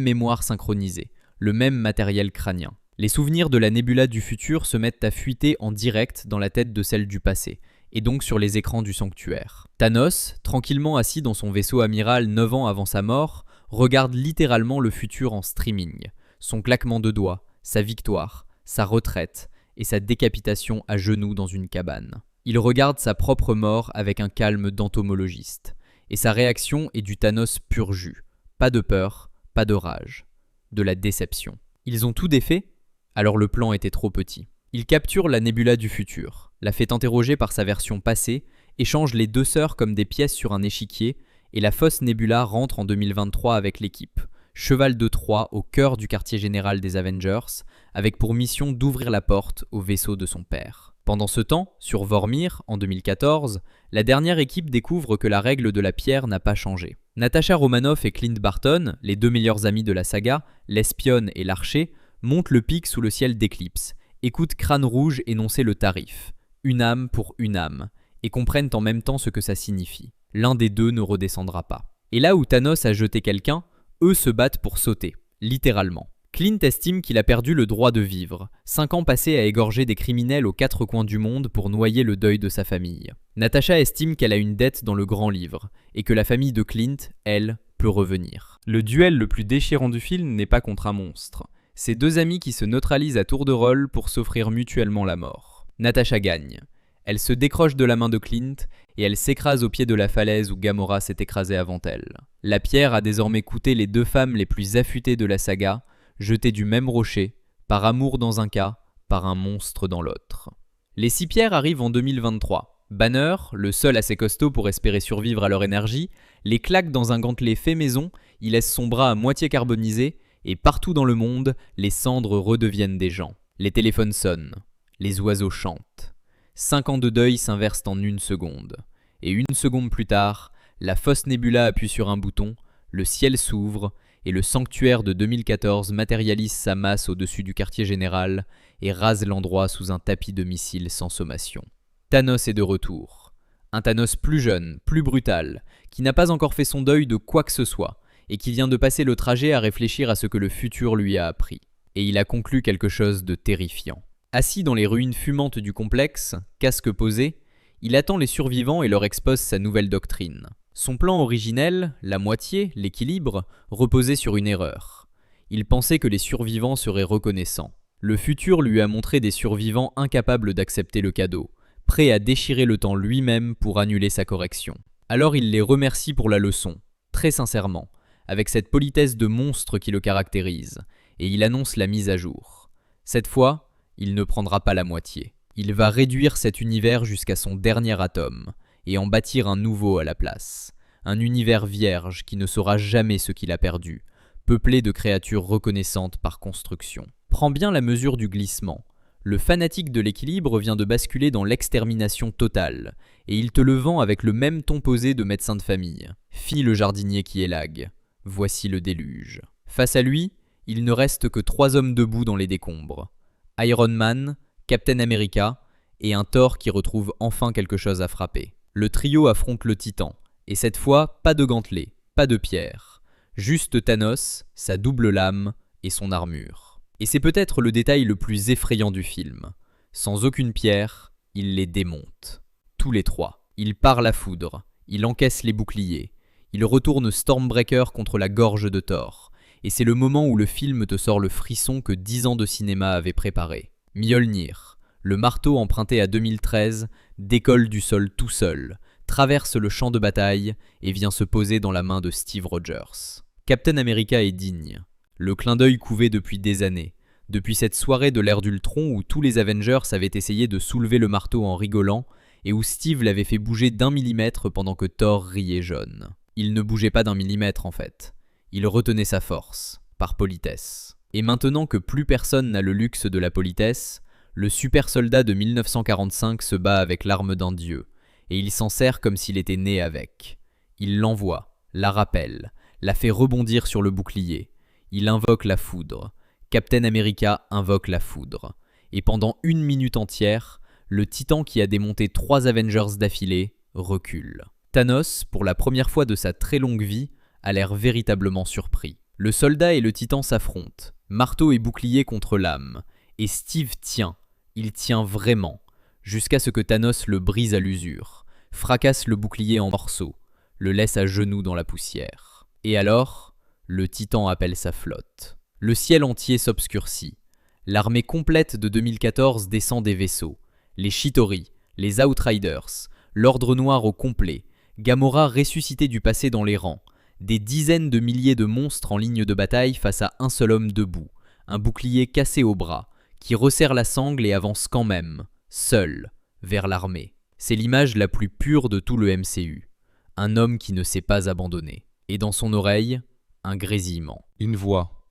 mémoire synchronisée, le même matériel crânien. Les souvenirs de la nébula du futur se mettent à fuiter en direct dans la tête de celle du passé, et donc sur les écrans du sanctuaire. Thanos, tranquillement assis dans son vaisseau amiral 9 ans avant sa mort, regarde littéralement le futur en streaming. Son claquement de doigts, sa victoire, sa retraite et sa décapitation à genoux dans une cabane. Il regarde sa propre mort avec un calme d'entomologiste. Et sa réaction est du Thanos pur jus. Pas de peur, pas de rage. De la déception. Ils ont tout défait ? Alors le plan était trop petit. Il capture la nébula du futur, la fait interroger par sa version passée, échange les deux sœurs comme des pièces sur un échiquier, et la fausse nébula rentre en 2023 avec l'équipe. Cheval de Troie au cœur du quartier général des Avengers, avec pour mission d'ouvrir la porte au vaisseau de son père. Pendant ce temps, sur Vormir, en 2014, la dernière équipe découvre que la règle de la pierre n'a pas changé. Natasha Romanoff et Clint Barton, les deux meilleurs amis de la saga, l'espionne et l'archer, montent le pic sous le ciel d'Eclipse, écoutent Crâne Rouge énoncer le tarif, une âme pour une âme, et comprennent en même temps ce que ça signifie. L'un des deux ne redescendra pas. Et là où Thanos a jeté quelqu'un, eux se battent pour sauter, littéralement. Clint estime qu'il a perdu le droit de vivre, 5 ans passés à égorger des criminels aux 4 coins du monde pour noyer le deuil de sa famille. Natasha estime qu'elle a une dette dans le grand livre, et que la famille de Clint, elle, peut revenir. Le duel le plus déchirant du film n'est pas contre un monstre. C'est deux amis qui se neutralisent à tour de rôle pour s'offrir mutuellement la mort. Natasha gagne. Elle se décroche de la main de Clint et elle s'écrase au pied de la falaise où Gamora s'est écrasée avant elle. La pierre a désormais coûté les deux femmes les plus affûtées de la saga, jetées du même rocher, par amour dans un cas, par un monstre dans l'autre. Les 6 pierres arrivent en 2023. Banner, le seul assez costaud pour espérer survivre à leur énergie, les claque dans un gantelet fait maison, y laisse son bras à moitié carbonisé, et partout dans le monde, les cendres redeviennent des gens. Les téléphones sonnent, les oiseaux chantent. 5 ans de deuil s'inversent en 1 seconde. Et 1 seconde plus tard, la fausse nébula appuie sur un bouton, le ciel s'ouvre, et le sanctuaire de 2014 matérialise sa masse au-dessus du quartier général et rase l'endroit sous un tapis de missiles sans sommation. Thanos est de retour. Un Thanos plus jeune, plus brutal, qui n'a pas encore fait son deuil de quoi que ce soit, et qui vient de passer le trajet à réfléchir à ce que le futur lui a appris. Et il a conclu quelque chose de terrifiant. Assis dans les ruines fumantes du complexe, casque posé, il attend les survivants et leur expose sa nouvelle doctrine. Son plan originel, la moitié, l'équilibre, reposait sur une erreur. Il pensait que les survivants seraient reconnaissants. Le futur lui a montré des survivants incapables d'accepter le cadeau, prêts à déchirer le temps lui-même pour annuler sa correction. Alors il les remercie pour la leçon, très sincèrement, avec cette politesse de monstre qui le caractérise, et il annonce la mise à jour. Cette fois, il ne prendra pas la moitié. Il va réduire cet univers jusqu'à son dernier atome, et en bâtir un nouveau à la place. Un univers vierge qui ne saura jamais ce qu'il a perdu, peuplé de créatures reconnaissantes par construction. Prends bien la mesure du glissement. Le fanatique de l'équilibre vient de basculer dans l'extermination totale, et il te le vend avec le même ton posé de médecin de famille. Fis le jardinier qui élague. Voici le déluge. Face à lui, il ne reste que 3 hommes debout dans les décombres. Iron Man, Captain America et un Thor qui retrouve enfin quelque chose à frapper. Le trio affronte le Titan, et cette fois, pas de gantelet, pas de pierre. Juste Thanos, sa double lame et son armure. Et c'est peut-être le détail le plus effrayant du film. Sans aucune pierre, il les démonte. Tous les 3. Il part la foudre, il encaisse les boucliers, il retourne Stormbreaker contre la gorge de Thor. Et c'est le moment où le film te sort le frisson que 10 ans de cinéma avaient préparé. Mjolnir, le marteau emprunté à 2013, décolle du sol tout seul, traverse le champ de bataille et vient se poser dans la main de Steve Rogers. Captain America est digne. Le clin d'œil couvé depuis des années, depuis cette soirée de l'ère d'Ultron où tous les Avengers avaient essayé de soulever le marteau en rigolant et où Steve l'avait fait bouger d'1 millimètre pendant que Thor riait jaune. Il ne bougeait pas d'1 millimètre en fait. Il retenait sa force, par politesse. Et maintenant que plus personne n'a le luxe de la politesse, le super soldat de 1945 se bat avec l'arme d'un dieu, et il s'en sert comme s'il était né avec. Il l'envoie, la rappelle, la fait rebondir sur le bouclier. Il invoque la foudre. Captain America invoque la foudre. Et pendant 1 minute entière, le titan qui a démonté 3 Avengers d'affilée recule. Thanos, pour la première fois de sa très longue vie, a l'air véritablement surpris. Le soldat et le titan s'affrontent, marteau et bouclier contre lame, et Steve tient, il tient vraiment, jusqu'à ce que Thanos le brise à l'usure, fracasse le bouclier en morceaux, le laisse à genoux dans la poussière. Et alors, le titan appelle sa flotte. Le ciel entier s'obscurcit. L'armée complète de 2014 descend des vaisseaux. Les Chitauri, les Outriders, l'Ordre Noir au complet, Gamora ressuscité du passé dans les rangs, des dizaines de milliers de monstres en ligne de bataille face à un seul homme debout, un bouclier cassé au bras, qui resserre la sangle et avance quand même, seul, vers l'armée. C'est l'image la plus pure de tout le MCU. Un homme qui ne s'est pas abandonné. Et dans son oreille, un grésillement. Une voix.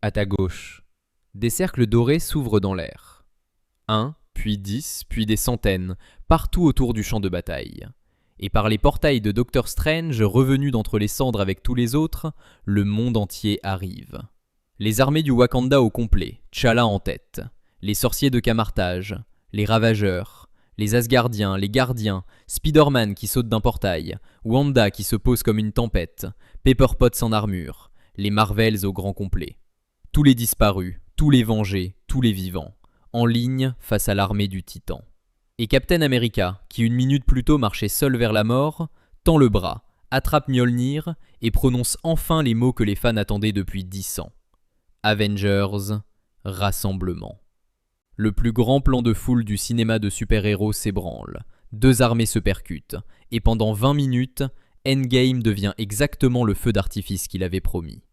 À ta gauche. Des cercles dorés s'ouvrent dans l'air. 1, puis 10, puis des centaines, partout autour du champ de bataille. Et par les portails de Doctor Strange, revenu d'entre les cendres avec tous les autres, le monde entier arrive. Les armées du Wakanda au complet, T'Challa en tête, les sorciers de Camartage, les ravageurs, les Asgardiens, les gardiens, Spider-Man qui saute d'un portail, Wanda qui se pose comme une tempête, Pepper Potts en armure, les Marvels au grand complet. Tous les disparus, tous les vengés, tous les vivants, en ligne face à l'armée du Titan. Et Captain America, qui une minute plus tôt marchait seul vers la mort, tend le bras, attrape Mjolnir et prononce enfin les mots que les fans attendaient depuis 10 ans. Avengers, rassemblement. Le plus grand plan de foule du cinéma de super-héros s'ébranle, 2 armées se percutent, et pendant 20 minutes, Endgame devient exactement le feu d'artifice qu'il avait promis.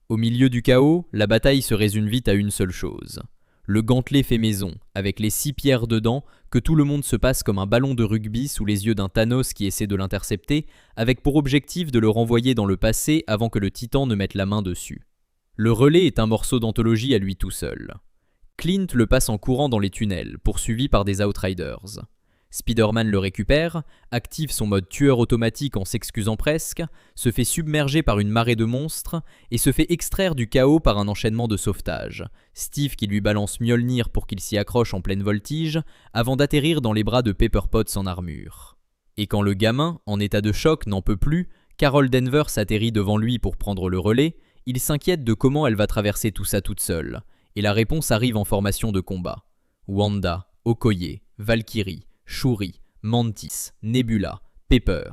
Au milieu du chaos, la bataille se résume vite à une seule chose. Le gantelet fait maison, avec les 6 pierres dedans, que tout le monde se passe comme un ballon de rugby sous les yeux d'un Thanos qui essaie de l'intercepter, avec pour objectif de le renvoyer dans le passé avant que le Titan ne mette la main dessus. Le relais est un morceau d'anthologie à lui tout seul. Clint le passe en courant dans les tunnels, poursuivi par des Outriders. Spider-Man le récupère, active son mode tueur automatique en s'excusant presque, se fait submerger par une marée de monstres et se fait extraire du chaos par un enchaînement de sauvetage. Steve qui lui balance Mjolnir pour qu'il s'y accroche en pleine voltige, avant d'atterrir dans les bras de Pepper Potts en armure. Et quand le gamin, en état de choc, n'en peut plus, Carol Danvers atterrit devant lui pour prendre le relais, il s'inquiète de comment elle va traverser tout ça toute seule. Et la réponse arrive en formation de combat. Wanda, Okoye, Valkyrie, Shuri, Mantis, Nebula, Pepper,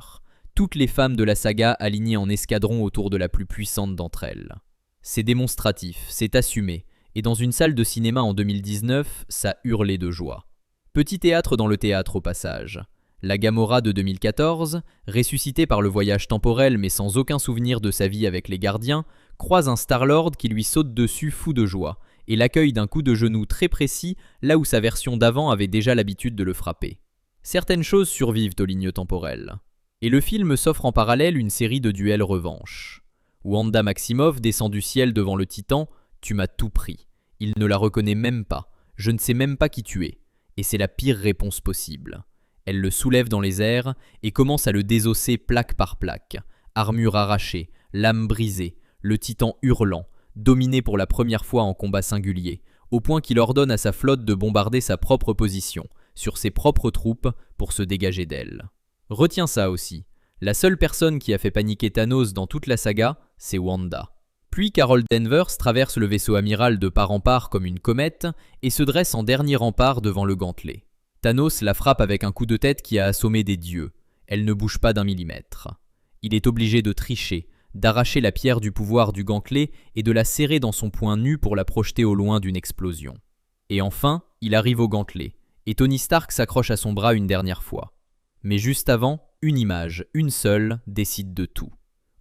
toutes les femmes de la saga alignées en escadron autour de la plus puissante d'entre elles. C'est démonstratif, c'est assumé, et dans une salle de cinéma en 2019, ça hurlait de joie. Petit théâtre dans le théâtre au passage. La Gamora de 2014, ressuscitée par le voyage temporel mais sans aucun souvenir de sa vie avec les gardiens, croise un Star-Lord qui lui saute dessus fou de joie, et l'accueille d'un coup de genou très précis là où sa version d'avant avait déjà l'habitude de le frapper. Certaines choses survivent aux lignes temporelles. Et le film s'offre en parallèle une série de duels revanche. Wanda Maximoff descend du ciel devant le Titan, tu m'as tout pris. Il ne la reconnaît même pas, je ne sais même pas qui tu es. Et c'est la pire réponse possible. Elle le soulève dans les airs et commence à le désosser plaque par plaque. Armure arrachée, lame brisée, le Titan hurlant, dominé pour la première fois en combat singulier, au point qu'il ordonne à sa flotte de bombarder sa propre position, sur ses propres troupes, pour se dégager d'elle. Retiens ça aussi, la seule personne qui a fait paniquer Thanos dans toute la saga, c'est Wanda. Puis Carol Danvers traverse le vaisseau amiral de part en part comme une comète et se dresse en dernier rempart devant le gantelet. Thanos la frappe avec un coup de tête qui a assommé des dieux. Elle ne bouge pas d'un millimètre. Il est obligé de tricher, d'arracher la pierre du pouvoir du gantelet et de la serrer dans son poing nu pour la projeter au loin d'une explosion. Et enfin, il arrive au gantelet, et Tony Stark s'accroche à son bras une dernière fois. Mais juste avant, une image, une seule, décide de tout.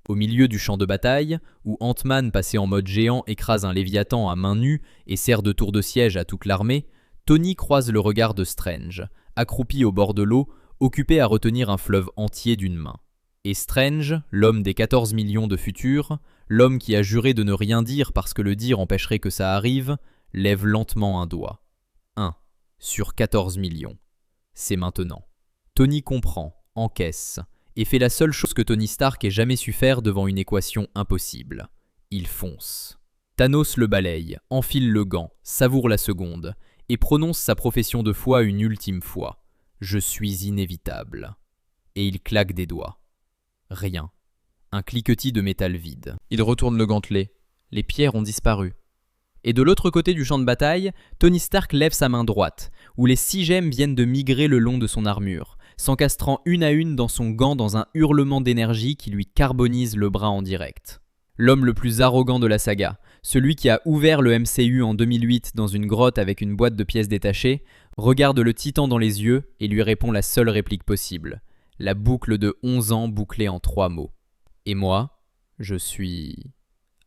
Au milieu du champ de bataille, où Ant-Man passé en mode géant écrase un Léviathan à main nue et sert de tour de siège à toute l'armée, Tony croise le regard de Strange, accroupi au bord de l'eau, occupé à retenir un fleuve entier d'une main. Et Strange, l'homme des 14 millions de futurs, l'homme qui a juré de ne rien dire parce que le dire empêcherait que ça arrive, lève lentement un doigt. 1 sur 14 millions. C'est maintenant. Tony comprend, encaisse, et fait la seule chose que Tony Stark ait jamais su faire devant une équation impossible. Il fonce. Thanos le balaye, enfile le gant, savoure la seconde, et prononce sa profession de foi une ultime fois. Je suis inévitable. Et il claque des doigts. Rien. Un cliquetis de métal vide. Il retourne le gantelet. Les pierres ont disparu. Et de l'autre côté du champ de bataille, Tony Stark lève sa main droite, où les 6 gemmes viennent de migrer le long de son armure, s'encastrant une à une dans son gant dans un hurlement d'énergie qui lui carbonise le bras en direct. L'homme le plus arrogant de la saga, celui qui a ouvert le MCU en 2008 dans une grotte avec une boîte de pièces détachées, regarde le Titan dans les yeux et lui répond la seule réplique possible. La boucle de 11 ans bouclée en 3 mots. Et moi, je suis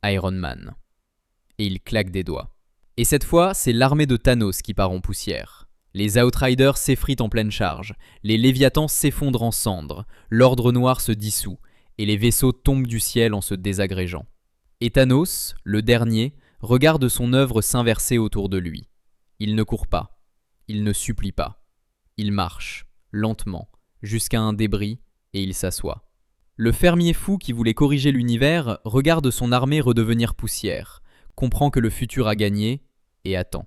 Iron Man. Et il claque des doigts. Et cette fois, c'est l'armée de Thanos qui part en poussière. Les Outriders s'effritent en pleine charge, les Léviathans s'effondrent en cendres, l'Ordre Noir se dissout, et les vaisseaux tombent du ciel en se désagrégeant. Et Thanos, le dernier, regarde son œuvre s'inverser autour de lui. Il ne court pas, il ne supplie pas. Il marche, lentement, jusqu'à un débris, et il s'assoit. Le fermier fou qui voulait corriger l'univers regarde son armée redevenir poussière, comprend que le futur a gagné, et attend.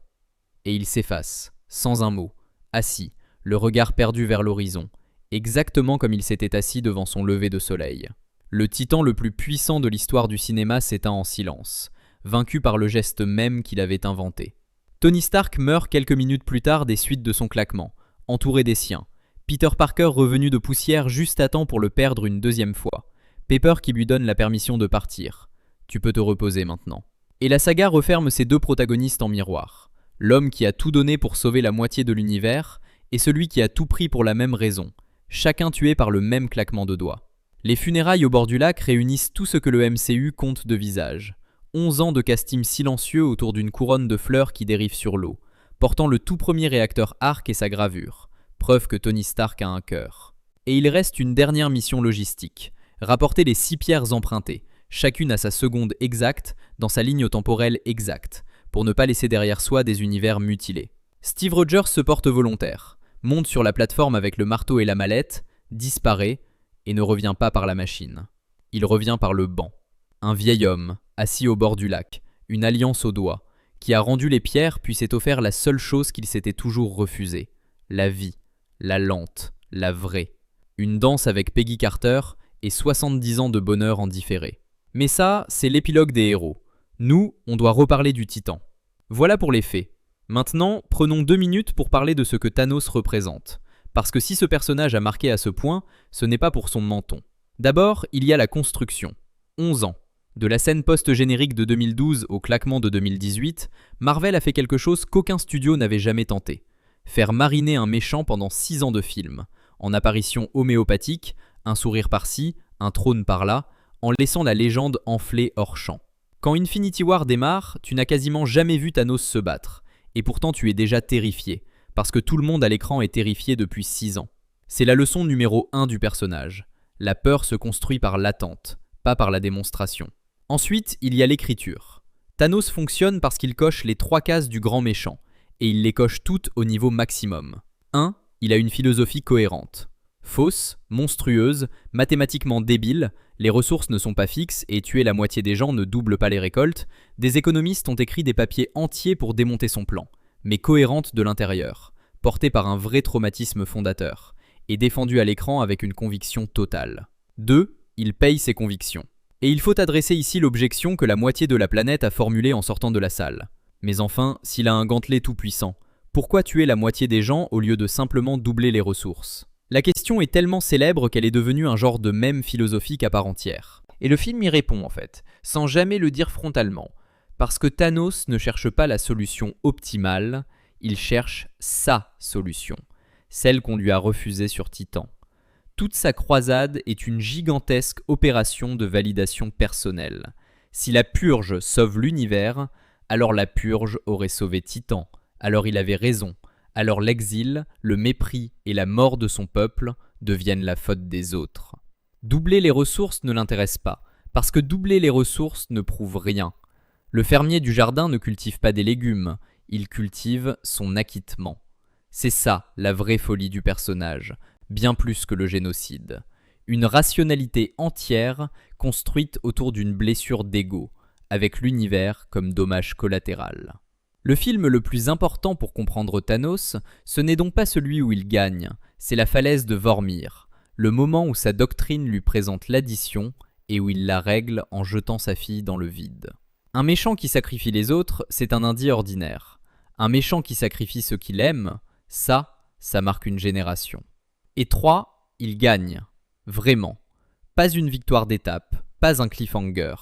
Et il s'efface, sans un mot, assis, le regard perdu vers l'horizon, exactement comme il s'était assis devant son lever de soleil. Le titan le plus puissant de l'histoire du cinéma s'éteint en silence, vaincu par le geste même qu'il avait inventé. Tony Stark meurt quelques minutes plus tard des suites de son claquement, entouré des siens. Peter Parker revenu de poussière juste à temps pour le perdre une deuxième fois. Pepper qui lui donne la permission de partir. Tu peux te reposer maintenant. Et la saga referme ses 2 protagonistes en miroir. L'homme qui a tout donné pour sauver la moitié de l'univers et celui qui a tout pris pour la même raison, chacun tué par le même claquement de doigts. Les funérailles au bord du lac réunissent tout ce que le MCU compte de visages. 11 ans de casting silencieux autour d'une couronne de fleurs qui dérive sur l'eau, portant le tout premier réacteur Arc et sa gravure, preuve que Tony Stark a un cœur. Et il reste une dernière mission logistique, rapporter les 6 pierres empruntées, chacune à sa seconde exacte, dans sa ligne temporelle exacte, pour ne pas laisser derrière soi des univers mutilés. Steve Rogers se porte volontaire, monte sur la plateforme avec le marteau et la mallette, disparaît, et ne revient pas par la machine. Il revient par le banc. Un vieil homme, assis au bord du lac, une alliance au doigt, qui a rendu les pierres puis s'est offert la seule chose qu'il s'était toujours refusée, la vie, la lente, la vraie. Une danse avec Peggy Carter et 70 ans de bonheur en différé. Mais ça, c'est l'épilogue des héros. Nous, on doit reparler du Titan. Voilà pour les faits. Maintenant, prenons 2 minutes pour parler de ce que Thanos représente. Parce que si ce personnage a marqué à ce point, ce n'est pas pour son menton. D'abord, il y a la construction. 11 ans. De la scène post-générique de 2012 au claquement de 2018, Marvel a fait quelque chose qu'aucun studio n'avait jamais tenté. Faire mariner un méchant pendant 6 ans de film, en apparition homéopathique, un sourire par-ci, un trône par-là, en laissant la légende enfler hors champ. Quand Infinity War démarre, tu n'as quasiment jamais vu Thanos se battre, et pourtant tu es déjà terrifié, parce que tout le monde à l'écran est terrifié depuis 6 ans. C'est la leçon numéro 1 du personnage. La peur se construit par l'attente, pas par la démonstration. Ensuite, il y a l'écriture. Thanos fonctionne parce qu'il coche les 3 cases du grand méchant, et il les coche toutes au niveau maximum. 1. Il a une philosophie cohérente. Fausse, monstrueuse, mathématiquement débile, les ressources ne sont pas fixes et tuer la moitié des gens ne double pas les récoltes, des économistes ont écrit des papiers entiers pour démonter son plan, mais cohérente de l'intérieur, portée par un vrai traumatisme fondateur, et défendue à l'écran avec une conviction totale. 2. Il paye ses convictions. Et il faut adresser ici l'objection que la moitié de la planète a formulée en sortant de la salle. Mais enfin, s'il a un gantelet tout puissant, pourquoi tuer la moitié des gens au lieu de simplement doubler les ressources ? La question est tellement célèbre qu'elle est devenue un genre de mème philosophique à part entière. Et le film y répond en fait, sans jamais le dire frontalement. Parce que Thanos ne cherche pas la solution optimale, il cherche sa solution, celle qu'on lui a refusée sur Titan. Toute sa croisade est une gigantesque opération de validation personnelle. Si la purge sauve l'univers, alors la purge aurait sauvé Titan, alors il avait raison. Alors l'exil, le mépris et la mort de son peuple deviennent la faute des autres. Doubler les ressources ne l'intéresse pas, parce que doubler les ressources ne prouve rien. Le fermier du jardin ne cultive pas des légumes, il cultive son acquittement. C'est ça la vraie folie du personnage, bien plus que le génocide. Une rationalité entière construite autour d'une blessure d'ego, avec l'univers comme dommage collatéral. Le film le plus important pour comprendre Thanos, ce n'est donc pas celui où il gagne, c'est la falaise de Vormir, le moment où sa doctrine lui présente l'addition et où il la règle en jetant sa fille dans le vide. Un méchant qui sacrifie les autres, c'est un indie ordinaire. Un méchant qui sacrifie ceux qu'il aime, ça marque une génération. Et 3, il gagne. Vraiment. Pas une victoire d'étape, pas un cliffhanger.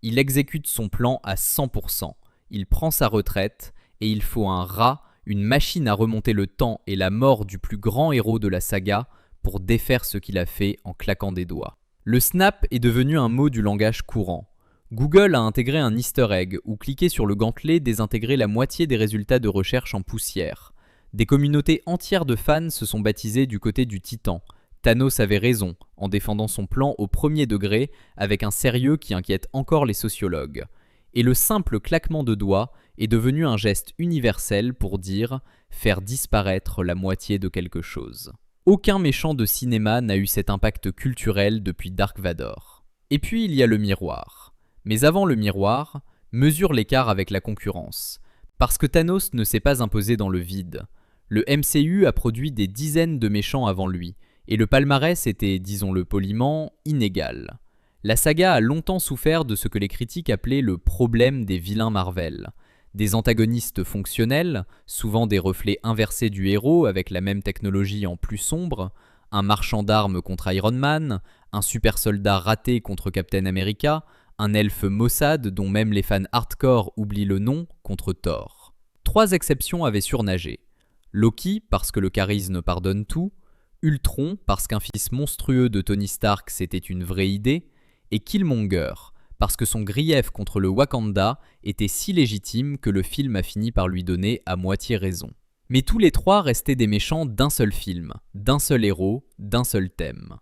Il exécute son plan à 100%. Il prend sa retraite et il faut un rat, une machine à remonter le temps et la mort du plus grand héros de la saga pour défaire ce qu'il a fait en claquant des doigts. Le snap est devenu un mot du langage courant. Google a intégré un easter egg où cliquer sur le gantelet désintégrait la moitié des résultats de recherche en poussière. Des communautés entières de fans se sont baptisées du côté du titan. Thanos avait raison en défendant son plan au premier degré avec un sérieux qui inquiète encore les sociologues. Et le simple claquement de doigts est devenu un geste universel pour dire « faire disparaître la moitié de quelque chose ». Aucun méchant de cinéma n'a eu cet impact culturel depuis Dark Vador. Et puis il y a le miroir. Mais avant le miroir, mesure l'écart avec la concurrence. Parce que Thanos ne s'est pas imposé dans le vide. Le MCU a produit des dizaines de méchants avant lui, et le palmarès était, disons-le poliment, inégal. La saga a longtemps souffert de ce que les critiques appelaient le problème des vilains Marvel. Des antagonistes fonctionnels, souvent des reflets inversés du héros avec la même technologie en plus sombre, un marchand d'armes contre Iron Man, un super soldat raté contre Captain America, un elfe Mossad dont même les fans hardcore oublient le nom contre Thor. 3 exceptions avaient surnagé. Loki parce que le charisme pardonne tout, Ultron parce qu'un fils monstrueux de Tony Stark c'était une vraie idée, et Killmonger parce que son grief contre le Wakanda était si légitime que le film a fini par lui donner à moitié raison. Mais tous les 3 restaient des méchants d'un seul film, d'un seul héros, d'un seul thème.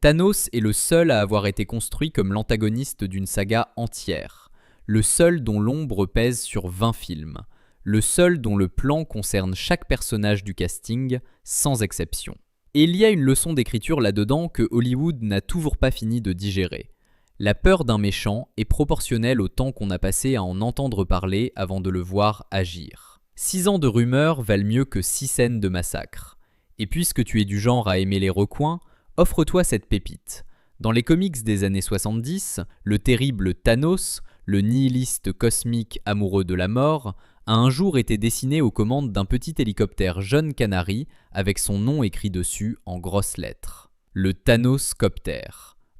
Thanos est le seul à avoir été construit comme l'antagoniste d'une saga entière, le seul dont l'ombre pèse sur 20 films, le seul dont le plan concerne chaque personnage du casting, sans exception. Et il y a une leçon d'écriture là-dedans que Hollywood n'a toujours pas fini de digérer. La peur d'un méchant est proportionnelle au temps qu'on a passé à en entendre parler avant de le voir agir. 6 ans de rumeurs valent mieux que 6 scènes de massacre. Et puisque tu es du genre à aimer les recoins, offre-toi cette pépite. Dans les comics des années 70, le terrible Thanos, le nihiliste cosmique amoureux de la mort, a un jour été dessiné aux commandes d'un petit hélicoptère jaune canari avec son nom écrit dessus en grosses lettres. Le Thanoscopter,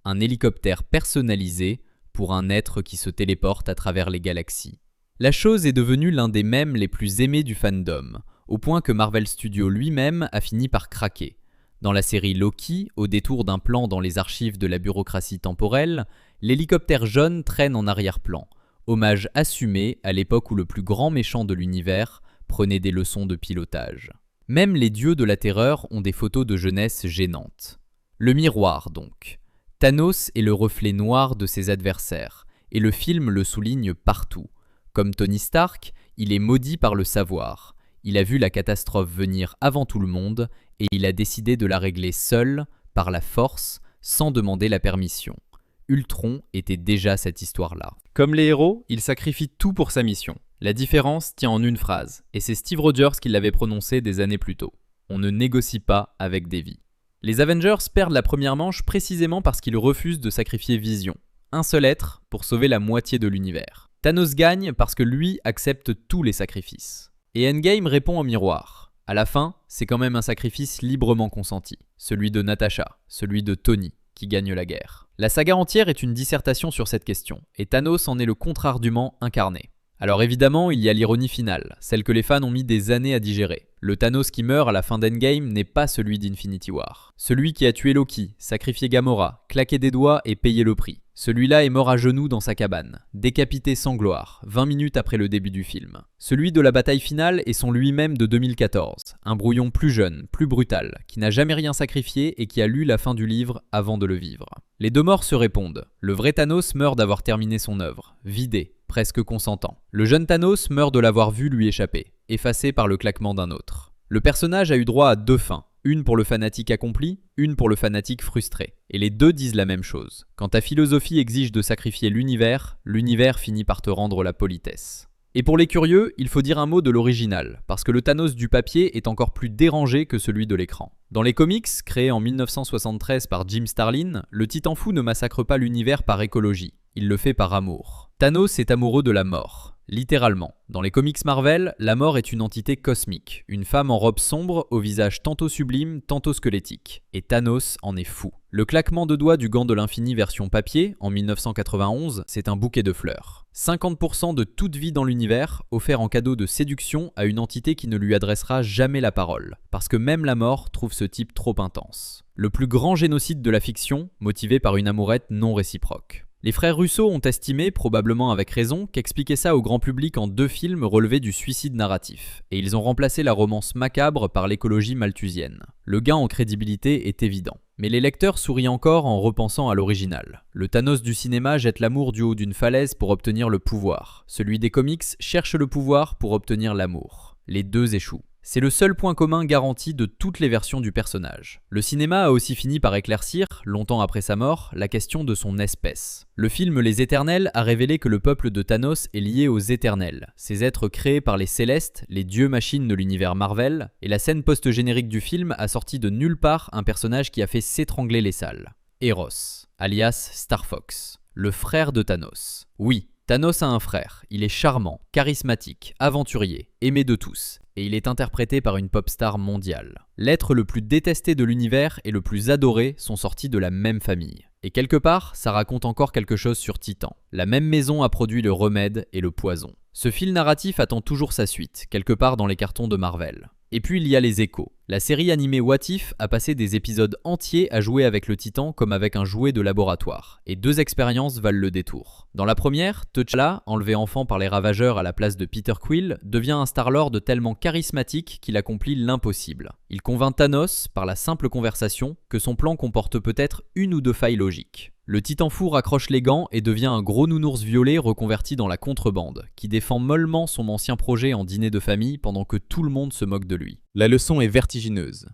un hélicoptère personnalisé pour un être qui se téléporte à travers les galaxies. La chose est devenue l'un des mèmes les plus aimés du fandom, au point que Marvel Studios lui-même a fini par craquer. Dans la série Loki, au détour d'un plan dans les archives de la bureaucratie temporelle, l'hélicoptère jaune traîne en arrière-plan, hommage assumé à l'époque où le plus grand méchant de l'univers prenait des leçons de pilotage. Même les dieux de la terreur ont des photos de jeunesse gênantes. Le miroir donc. Thanos est le reflet noir de ses adversaires, et le film le souligne partout. Comme Tony Stark, il est maudit par le savoir. Il a vu la catastrophe venir avant tout le monde, et il a décidé de la régler seul, par la force, sans demander la permission. Ultron était déjà cette histoire-là. Comme les héros, il sacrifie tout pour sa mission. La différence tient en une phrase, et c'est Steve Rogers qui l'avait prononcée des années plus tôt. On ne négocie pas avec des vies. Les Avengers perdent la première manche précisément parce qu'ils refusent de sacrifier Vision. Un seul être pour sauver la moitié de l'univers. Thanos gagne parce que lui accepte tous les sacrifices. Et Endgame répond au miroir. À la fin, c'est quand même un sacrifice librement consenti. Celui de Natasha, celui de Tony, qui gagne la guerre. La saga entière est une dissertation sur cette question, et Thanos en est le contre-argument incarné. Alors évidemment, il y a l'ironie finale, celle que les fans ont mis des années à digérer. Le Thanos qui meurt à la fin d'Endgame n'est pas celui d'Infinity War. Celui qui a tué Loki, sacrifié Gamora, claqué des doigts et payé le prix. Celui-là est mort à genoux dans sa cabane, décapité sans gloire, 20 minutes après le début du film. Celui de la bataille finale est son lui-même de 2014, un brouillon plus jeune, plus brutal, qui n'a jamais rien sacrifié et qui a lu la fin du livre avant de le vivre. Les deux morts se répondent. Le vrai Thanos meurt d'avoir terminé son œuvre, vidé, presque consentant. Le jeune Thanos meurt de l'avoir vu lui échapper, effacé par le claquement d'un autre. Le personnage a eu droit à 2 fins. Une pour le fanatique accompli, une pour le fanatique frustré. Et les deux disent la même chose. Quand ta philosophie exige de sacrifier l'univers, l'univers finit par te rendre la politesse. Et pour les curieux, il faut dire un mot de l'original, parce que le Thanos du papier est encore plus dérangé que celui de l'écran. Dans les comics, créés en 1973 par Jim Starlin, le Titan Fou ne massacre pas l'univers par écologie, il le fait par amour. Thanos est amoureux de la mort, littéralement. Dans les comics Marvel, la mort est une entité cosmique, une femme en robe sombre au visage tantôt sublime, tantôt squelettique. Et Thanos en est fou. Le claquement de doigts du gant de l'infini version papier, en 1991, c'est un bouquet de fleurs. 50% de toute vie dans l'univers, offert en cadeau de séduction à une entité qui ne lui adressera jamais la parole, parce que même la mort trouve ce type trop intense. Le plus grand génocide de la fiction, motivé par une amourette non réciproque. Les frères Russo ont estimé, probablement avec raison, qu'expliquer ça au grand public en 2 films relevait du suicide narratif, et ils ont remplacé la romance macabre par l'écologie malthusienne. Le gain en crédibilité est évident. Mais les lecteurs sourient encore en repensant à l'original. Le Thanos du cinéma jette l'amour du haut d'une falaise pour obtenir le pouvoir. Celui des comics cherche le pouvoir pour obtenir l'amour. Les deux échouent. C'est le seul point commun garanti de toutes les versions du personnage. Le cinéma a aussi fini par éclaircir, longtemps après sa mort, la question de son espèce. Le film Les Éternels a révélé que le peuple de Thanos est lié aux Éternels, ces êtres créés par les Célestes, les dieux-machines de l'univers Marvel, et la scène post-générique du film a sorti de nulle part un personnage qui a fait s'étrangler les salles. Eros, alias Star Fox, le frère de Thanos. Oui, Thanos a un frère, il est charmant, charismatique, aventurier, aimé de tous, et il est interprété par une pop star mondiale. L'être le plus détesté de l'univers et le plus adoré sont sortis de la même famille. Et quelque part, ça raconte encore quelque chose sur Titan. La même maison a produit le remède et le poison. Ce fil narratif attend toujours sa suite, quelque part dans les cartons de Marvel. Et puis il y a les échos. La série animée What If a passé des épisodes entiers à jouer avec le Titan comme avec un jouet de laboratoire, et 2 expériences valent le détour. Dans la première, T'Challa, enlevé enfant par les Ravageurs à la place de Peter Quill, devient un Star-Lord tellement charismatique qu'il accomplit l'impossible. Il convainc Thanos, par la simple conversation, que son plan comporte peut-être 1 ou 2 failles logiques. Le Titan Fou raccroche les gants et devient un gros nounours violet reconverti dans la contrebande, qui défend mollement son ancien projet en dîner de famille pendant que tout le monde se moque de lui. La leçon est vertigineuse.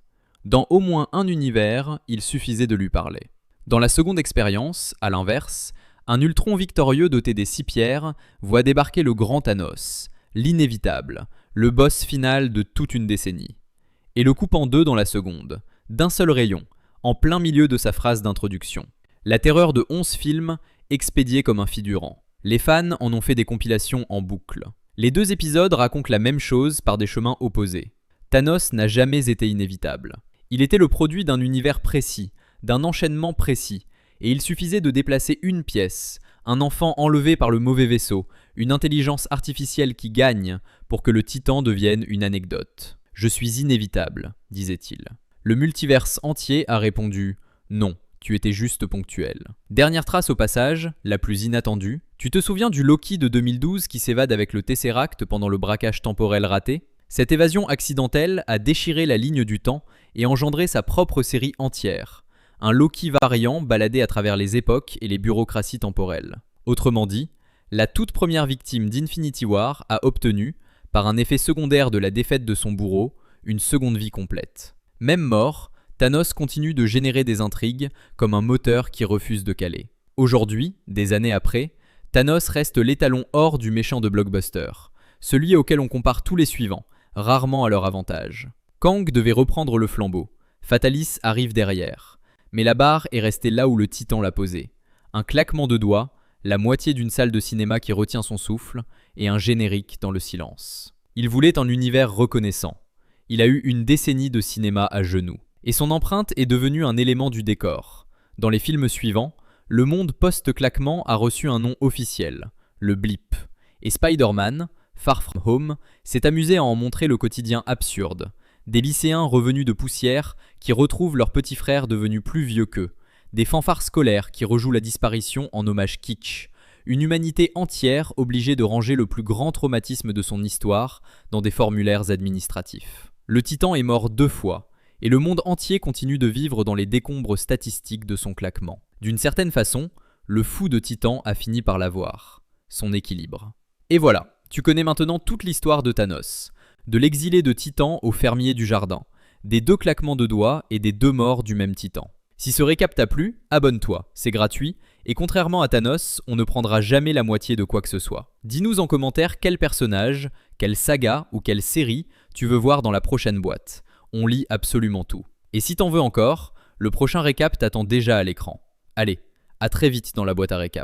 Dans au moins un univers, il suffisait de lui parler. Dans la seconde expérience, à l'inverse, un Ultron victorieux doté des 6 pierres voit débarquer le grand Thanos, l'inévitable, le boss final de toute une décennie. Et le coupe en 2 dans la seconde, d'un seul rayon, en plein milieu de sa phrase d'introduction. La terreur de 11 films, expédiés comme un figurant. Les fans en ont fait des compilations en boucle. Les 2 épisodes racontent la même chose par des chemins opposés. Thanos n'a jamais été inévitable. Il était le produit d'un univers précis, d'un enchaînement précis, et il suffisait de déplacer une pièce, un enfant enlevé par le mauvais vaisseau, une intelligence artificielle qui gagne, pour que le Titan devienne une anecdote. « Je suis inévitable », disait-il. Le multiverse entier a répondu « Non ». Tu étais juste ponctuel. Dernière trace au passage, la plus inattendue. Tu te souviens du Loki de 2012 qui s'évade avec le Tesseract pendant le braquage temporel raté ? Cette évasion accidentelle a déchiré la ligne du temps et engendré sa propre série entière. Un Loki variant baladé à travers les époques et les bureaucraties temporelles. Autrement dit, la toute première victime d'Infinity War a obtenu, par un effet secondaire de la défaite de son bourreau, une seconde vie complète. Même mort, Thanos continue de générer des intrigues comme un moteur qui refuse de caler. Aujourd'hui, des années après, Thanos reste l'étalon or du méchant de blockbuster, celui auquel on compare tous les suivants, rarement à leur avantage. Kang devait reprendre le flambeau, Fatalis arrive derrière, mais la barre est restée là où le Titan l'a posée. Un claquement de doigts, la moitié d'une salle de cinéma qui retient son souffle, et un générique dans le silence. Il voulait un univers reconnaissant. Il a eu une décennie de cinéma à genoux. Et son empreinte est devenue un élément du décor. Dans les films suivants, le monde post-claquement a reçu un nom officiel, le blip. Et Spider-Man, Far From Home, s'est amusé à en montrer le quotidien absurde. Des lycéens revenus de poussière qui retrouvent leur petit frère devenu plus vieux qu'eux. Des fanfares scolaires qui rejouent la disparition en hommage kitsch. Une humanité entière obligée de ranger le plus grand traumatisme de son histoire dans des formulaires administratifs. Le Titan est mort 2 fois. Et le monde entier continue de vivre dans les décombres statistiques de son claquement. D'une certaine façon, le fou de Titan a fini par l'avoir, son équilibre. Et voilà, tu connais maintenant toute l'histoire de Thanos, de l'exilé de Titan au fermier du jardin, des 2 claquements de doigts et des 2 morts du même Titan. Si ce récap t'a plu, abonne-toi, c'est gratuit, et contrairement à Thanos, on ne prendra jamais la moitié de quoi que ce soit. Dis-nous en commentaire quel personnage, quelle saga ou quelle série tu veux voir dans la prochaine boîte. On lit absolument tout. Et si t'en veux encore, le prochain récap t'attend déjà à l'écran. Allez, à très vite dans la boîte à récap.